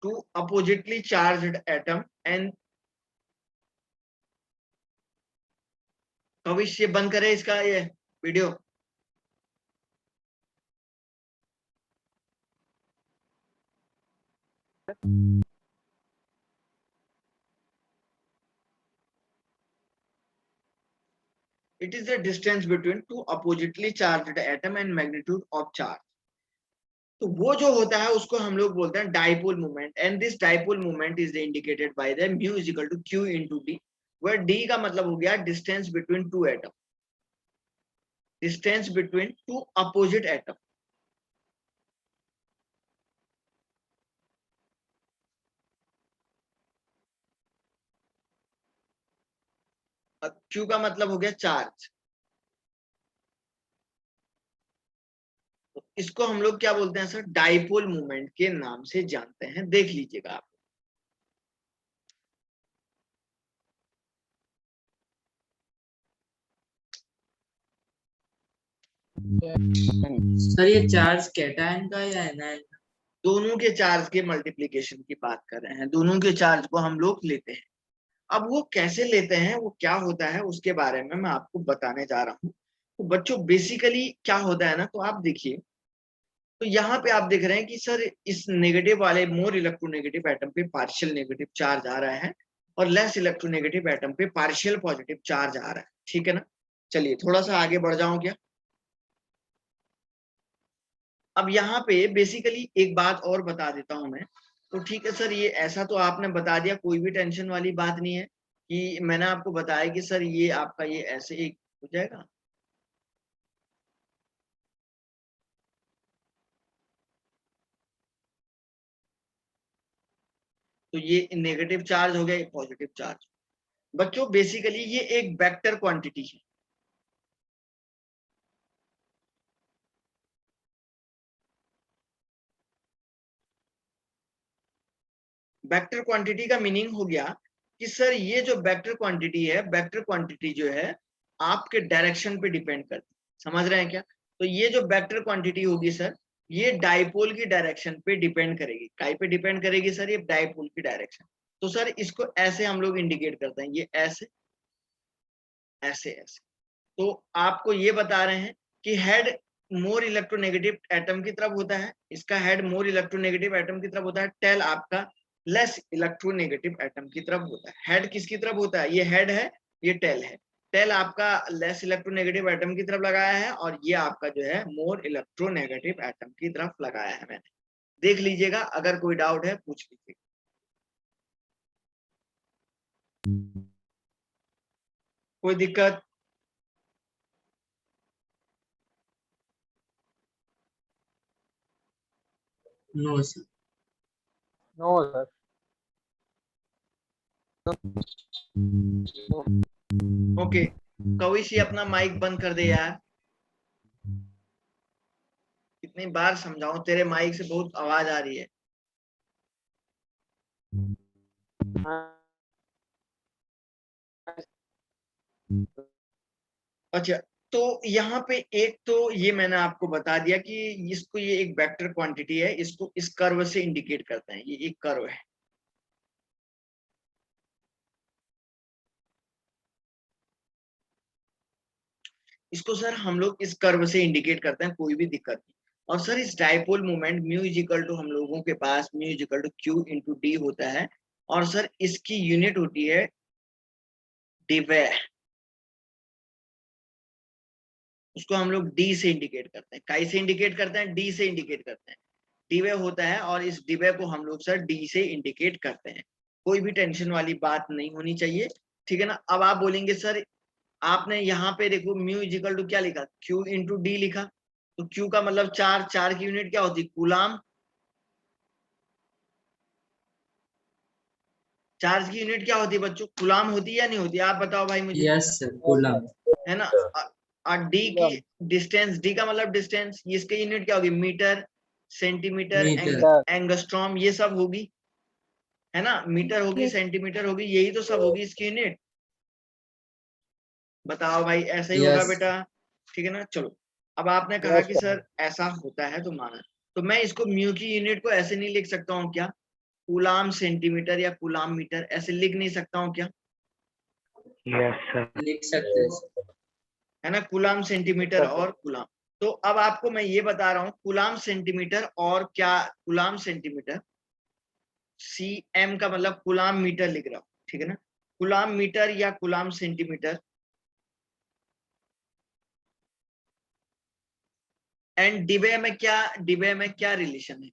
two oppositely charged atom and भविष्य बंद करे इसका ये video. It is the distance between two oppositely charged atom and magnitude of charge. तो वो जो होता है उसको हम लोग बोलते हैं dipole moment, and this dipole moment is indicated by the mu is equal to Q into D, where D का मतलब हो गया distance between two atom, distance between two opposite atom. Q का मतलब हो गया चार्ज, तो इसको हम लोग क्या बोलते हैं सर, डाइपोल मोमेंट के नाम से जानते हैं, देख लीजिएगा आप। सर ये चार्ज कैटायन का या एनायन? दोनों के चार्ज के मल्टीप्लिकेशन की बात कर रहे हैं, दोनों के चार्ज को हम लोग लेते हैं। अब वो कैसे लेते हैं, वो क्या होता है, उसके बारे में मैं आपको बताने जा रहा हूँ। तो बच्चों बेसिकली क्या होता है ना, तो आप देखिए, तो यहाँ पे आप देख रहे हैं कि सर इस नेगेटिव वाले मोर इलेक्ट्रोनेगेटिव एटम पे पार्शियल नेगेटिव चार्ज आ रहा है और लेस इलेक्ट्रोनेगेटिव एटम पे पार्शियल पॉजिटिव चार्ज आ रहा है, ठीक है ना। चलिए थोड़ा सा आगे बढ़ जाऊं क्या। अब यहाँ पे बेसिकली एक बात और बता देता हूं मैं। तो ठीक है सर, ये ऐसा तो आपने बता दिया, कोई भी टेंशन वाली बात नहीं है कि मैंने आपको बताया कि सर ये आपका ये ऐसे एक हो जाएगा। तो ये नेगेटिव चार्ज हो गया, ये पॉजिटिव चार्ज। बच्चों बेसिकली ये एक वेक्टर क्वांटिटी है। वेक्टर क्वांटिटी का मीनिंग हो गया कि सर ये जो वेक्टर क्वांटिटी है, वेक्टर क्वांटिटी जो है आपके डायरेक्शन पे डिपेंड करती है। समझ रहे हैं क्या? तो ये जो वेक्टर क्वांटिटी होगी सर, ये डाइपोल की डायरेक्शन पे डिपेंड करेगी। काय पे डिपेंड करेगी सर? ये डाइपोल की डायरेक्शन। तो सर इसको ऐसे हम लोग इंडिकेट करते हैं, ये ऐसे ऐसे ऐसे। तो आपको ये बता रहे हैं कि हेड मोर इलेक्ट्रोनेगेटिव एटम की तरफ होता है, इसका हेड मोर इलेक्ट्रोनेगेटिव एटम की तरफ होता है, टेल आपका लेस इलेक्ट्रोनेगेटिव एटम की तरफ होता है। हेड किसकी तरफ होता है? ये हेड है, ये टेल है। टेल आपका लेस इलेक्ट्रोनेगेटिव एटम की तरफ लगाया है और ये आपका जो है मोर इलेक्ट्रोनेगेटिव एटम की तरफ लगाया है मैंने। देख लीजिएगा, अगर कोई डाउट है पूछ लीजिएगा। कोई दिक्कत? No sir. No sir. Okay, Kavishi अपना माइक बंद कर दे यार। कितनी बार समझाऊं, तेरे माइक से बहुत आवाज आ रही है। अच्छा, तो यहाँ पे एक तो ये मैंने आपको बता दिया कि इसको, ये एक वेक्टर क्वांटिटी है, इसको इस कर्व से इंडिकेट करते हैं। ये एक कर्व है। इसको सर हम लोग इस कर्व से इंडिकेट करते हैं, कोई भी दिक्कत नहीं। और सर इस dipole moment mu is equal to, हम लोगों के पास mu is equal to Q into D होता है। और सर इसकी यूनिट होती है डिवे। उसको हम लोग डी से इंडिकेट करते हैं। काई से इंडिकेट करते हैं? डी से इंडिकेट करते हैं। डिवे होता है और इस डिवे को हम लोग सर डी से इंडिकेट करते हैं। कोई भी टेंशन वाली बात नहीं होनी चाहिए, ठीक है ना? अब आप बोलेंगे सर आपने यहाँ पे देखो म्यू इजिकल टू क्या लिखा? क्यू इंटू डी लिखा। तो क्यू का मतलब चार, चार की यूनिट क्या होती है? कूलाम। चार्ज की यूनिट क्या होती है बच्चों? कूलाम होती है या नहीं होती? आप बताओ भाई मुझे, यस सर, कूलम। है ना? और डी की डिस्टेंस, डी का मतलब डिस्टेंस, इसकी यूनिट क्या होगी? Metre, centimetre, metre. एंगस्ट्रॉम, ये सब होगी, है ना? मीटर होगी, सेंटीमीटर होगी, यही तो सब होगी इसकी यूनिट। बताओ भाई, ऐसा ही होगा यस। बेटा, ठीक है ना? चलो, अब आपने कहा कि सर ऐसा होता है तो माना, तो मैं इसको म्यू की यूनिट को ऐसे नहीं लिख सकता हूँ क्या? कूलाम सेंटीमीटर या कूलाम मीटर ऐसे लिख नहीं सकता हूँ क्या? Yes sir. लिख सकते हैं सर। है ना? कूलाम सेंटीमीटर और कूलाम। तो अब आपको मैं ये बता रहा हूँ, कूलाम सेंटीमीटर और क्या, कूलाम सेंटीमीटर, सी एम का मतलब कूलाम मीटर लिख रहा हूँ, ठीक है ना? कूलाम मीटर या कूलाम सेंटीमीटर एंड डिबे में क्या, डिबे में क्या रिलेशन है?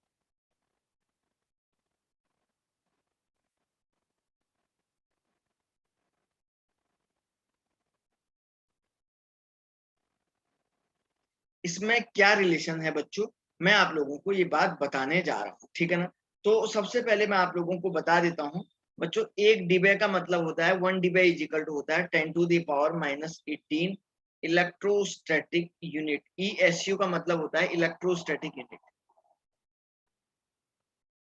इसमें क्या रिलेशन है बच्चों? मैं आप लोगों को ये बात बताने जा रहा हूँ, ठीक है ना? तो सबसे पहले मैं आप लोगों को बता देता हूँ बच्चों, एक डिबे का मतलब होता है, one debye is equal to होता है 10 to the power minus 18 electrostatic unit. ESU का मतलब होता है इलेक्ट्रोस्टैटिक यूनिट।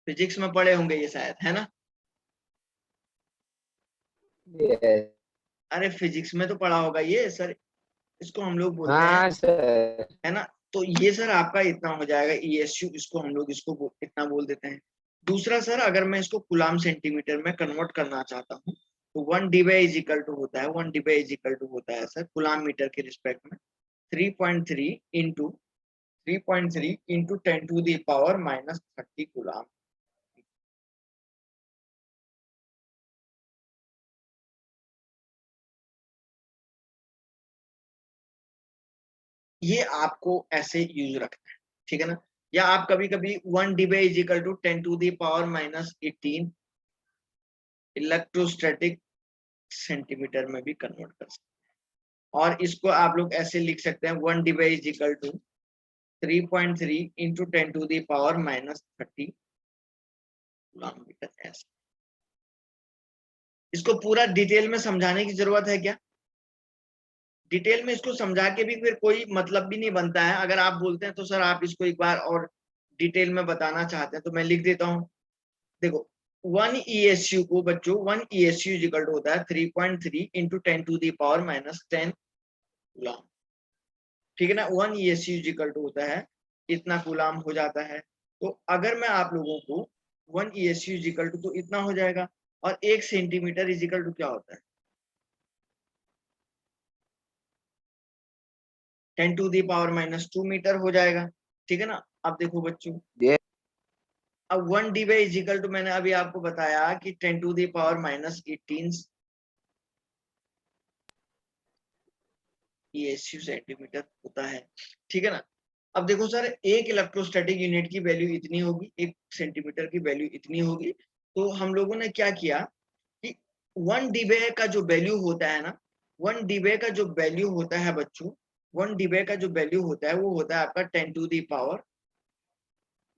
फिजिक्स में पढ़े होंगे ये शायद, है ना? अरे फिजिक्स में तो पढ़ा होगा ये सर, इसको हम लोग बोलते हैं, हाँ सर। है ना? तो ये सर आपका इतना हो जाएगा ESU, इसको हम लोग इसको इतना बोल देते हैं। दूसरा सर, अगर मैं इसको कूलाम सेंटीमीटर में कन्वर्ट करना चाहता हूँ तो one debye is equal to होता है, one debye is equal to होता है सर कूलाम मीटर के रिस्पेक्ट में 3.3 into 3.3 into 10 to the power minus 30 coulomb. ये आपको ऐसे यूज रखना है, ठीक है ना? या आप कभी कभी 1 dB is equal to 10 to the power minus 18 electrostatic centimetre में भी कन्वर्ट कर सकते हैं। और इसको आप लोग ऐसे लिख सकते हैं 1 dB is equal to 3.3 into 10 to the power minus 30 kilometre ऐसे। इसको पूरा डिटेल में समझाने की जरूरत है क्या? डिटेल में इसको समझा के भी फिर कोई मतलब भी नहीं बनता है। अगर आप बोलते हैं तो सर आप इसको एक बार और डिटेल में बताना चाहते हैं तो मैं लिख देता हूं। देखो 1 ESU को बच्चों 1 ESU इक्वल टू होता है 3.3 into 10 to the power minus 10 coulomb. ठीक है ना, 1 ESU इक्वल टू होता है इतना कूलम हो जाता है। तो अगर मैं आप लोगों को 1 ESU इक्वल टू तो इतना हो जाएगा, और 1 सेंटीमीटर इज इक्वल टू क्या होता है 10 to the power minus 2 metre हो जाएगा। ठीक है ना। अब देखो बच्चों, अब 1 dB इज इक्वल टू मैंने अभी आपको बताया कि 10 to the power minus 18 ESU centimetre होता है। ठीक है ना। अब देखो सर, एक इलेक्ट्रोस्टैटिक यूनिट की वैल्यू इतनी होगी, 1 सेंटीमीटर की वैल्यू इतनी होगी। तो हम लोगों ने क्या किया कि 1 dB का जो वैल्यू होता है ना, 1 dB का जो वैल्यू होता है बच्चों, 1 dB का जो वैल्यू होता है वो होता है आपका 10 to the power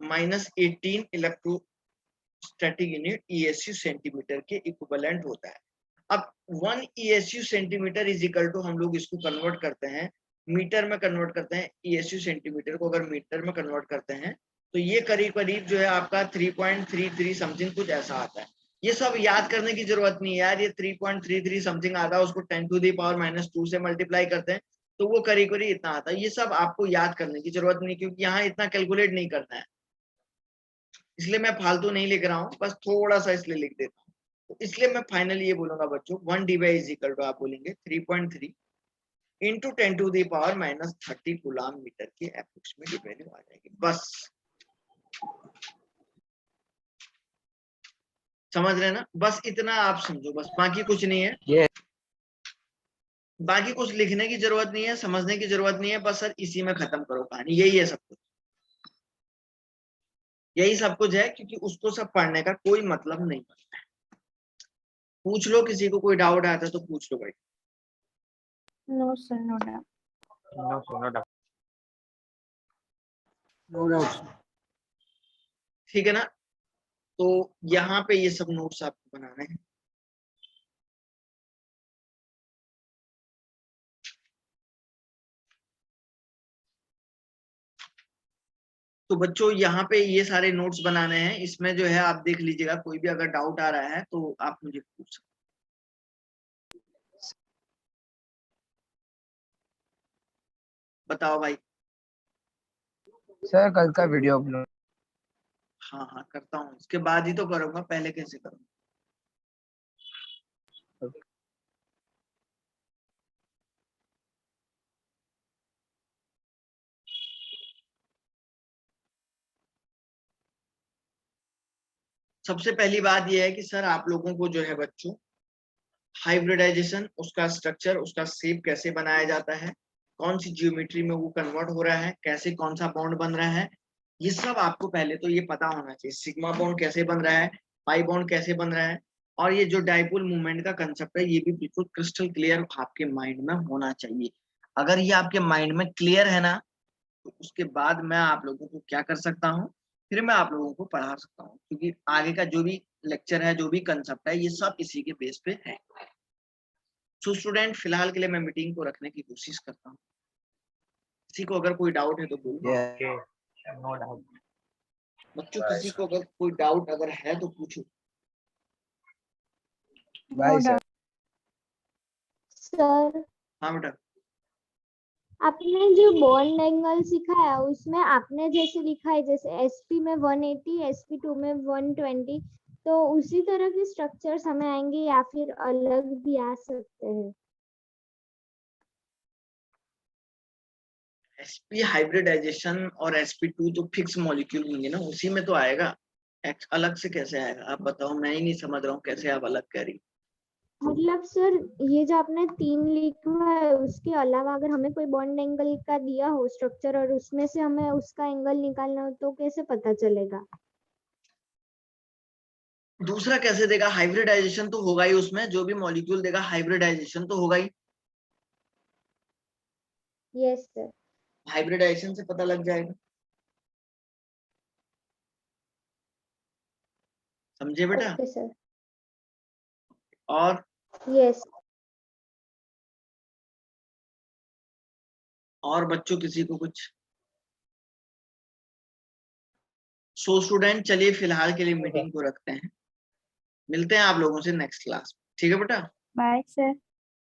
minus 18 electrostatic unit ESU centimetre के इक्विवेलेंट होता है। अब 1 ESU centimetre is equal to हम लोग इसको कन्वर्ट करते हैं मीटर में, कन्वर्ट करते हैं ESU सेंटीमीटर को अगर मीटर में कन्वर्ट करते हैं तो ये करीब करीब जो है आपका 3.33 समथिंग कुछ ऐसा आता है। ये सब याद करने की जरूरत नहीं है यार, ये 3.33 समथिंग आता है, उसको 10 to the power minus 2 से मल्टीप्लाई करते हैं तो वो करीब करीब इतना आता है। ये सब आपको याद करने की जरूरत नहीं, क्योंकि यहाँ इतना कैलकुलेट नहीं करना है, इसलिए मैं फालतू नहीं लिख रहा हूँ, बस थोड़ा सा इसलिए लिख देता हूँ। तो इसलिए मैं फाइनली ये बोलूंगा बच्चों 1 dB इज इक्वल टू आप बोलेंगे 3.3 into 10 to the power minus 30 coulomb metre की एप्रोक्सीमेट वैल्यू आ जाएगी। बस समझ रहे हैं ना, बस इतना आप समझो, बस बाकी कुछ नहीं है। बाकी कुछ लिखने की जरूरत नहीं है, समझने की जरूरत नहीं है, बस सर इसी में खत्म करो कहानी, यही है सब कुछ, यही सब कुछ है, क्योंकि उसको सब पढ़ने का कोई मतलब नहीं बनता है। पूछ लो, किसी को कोई डाउट आता है तो पूछ लो भाई। No sir, no doubt. No, sir, no doubt. No doubt. ठीक है ना। तो यहाँ पे ये सब नोट्स आपको बनाने हैं। तो बच्चों यहाँ पे ये सारे नोट्स बनाने हैं, इसमें जो है आप देख लीजिएगा, कोई भी अगर डाउट आ रहा है तो आप मुझे पूछ सकते। बताओ भाई। सर कल का वीडियो अपलोड। हाँ हाँ करता हूँ, इसके बाद ही तो करूंगा, पहले कैसे करूंगा। सबसे पहली बात यह है कि सर आप लोगों को जो है बच्चों हाइब्रिडाइजेशन, उसका स्ट्रक्चर, उसका शेप कैसे बनाया जाता है, कौन सी ज्योमेट्री में वो कन्वर्ट हो रहा है, कैसे कौन सा बॉन्ड बन रहा है, ये सब आपको पहले तो ये पता होना चाहिए। सिग्मा बॉन्ड कैसे बन रहा है, पाई बॉन्ड कैसे बन रहा है, और ये जो डाइपोल मूवमेंट का कंसेप्ट है ये भी बिल्कुल क्रिस्टल क्लियर आपके माइंड में होना चाहिए। अगर ये आपके माइंड में क्लियर है ना, तो उसके बाद मैं आप लोगों को क्या कर सकता हूँ, फिर मैं आप लोगों को पढ़ा सकता हूँ, क्योंकि आगे का जो भी लेक्चर है, जो भी कंसेप्ट है, ये सब इसी के बेस पे है। तो स्टूडेंट फिलहाल के लिए मैं मीटिंग को रखने की कोशिश करता हूँ। किसी को अगर कोई डाउट है तो बोलो। Okay, no doubt. बच्चों किसी को अगर कोई डाउट अगर है तो पूछो। Bye sir. सर हाँ बेटा। आपने जो बॉन्ड एंगल सिखाया उसमें आपने जैसे लिखा है, जैसे SP में 180, SP2 में 120, तो उसी तरह के स्ट्रक्चर्स हमें आएंगे या फिर अलग भी आ सकते हैं? SP हाइब्रिडाइजेशन और SP2 तो फिक्स मॉलिक्यूल होंगे ना, उसी में तो आएगा। अलग से कैसे आएगा आप बताओ, मैं ही नहीं समझ रहा हूँ कैसे आप अलग कह रही। मतलब सर ये जो आपने 3 लिखा है उसके अलावा अगर हमें कोई बॉन्ड एंगल का दिया हो स्ट्रक्चर और उसमें से हमें उसका एंगल निकालना हो तो कैसे पता चलेगा? दूसरा कैसे देगा? हाइब्रिडाइजेशन तो होगा ही उसमें, जो भी मॉलिक्यूल देगा हाइब्रिडाइजेशन तो होगा ही। Yes sir. हाइब्रिडाइजेशन से पता लग जाएगा। समझे बेटा? Okay sir. और यस। और बच्चों किसी को कुछ? सो स्टूडेंट, चलिए फिलहाल के लिए मीटिंग को रखते हैं, मिलते हैं आप लोगों से नेक्स्ट क्लास। ठीक है बेटा? Bye sir.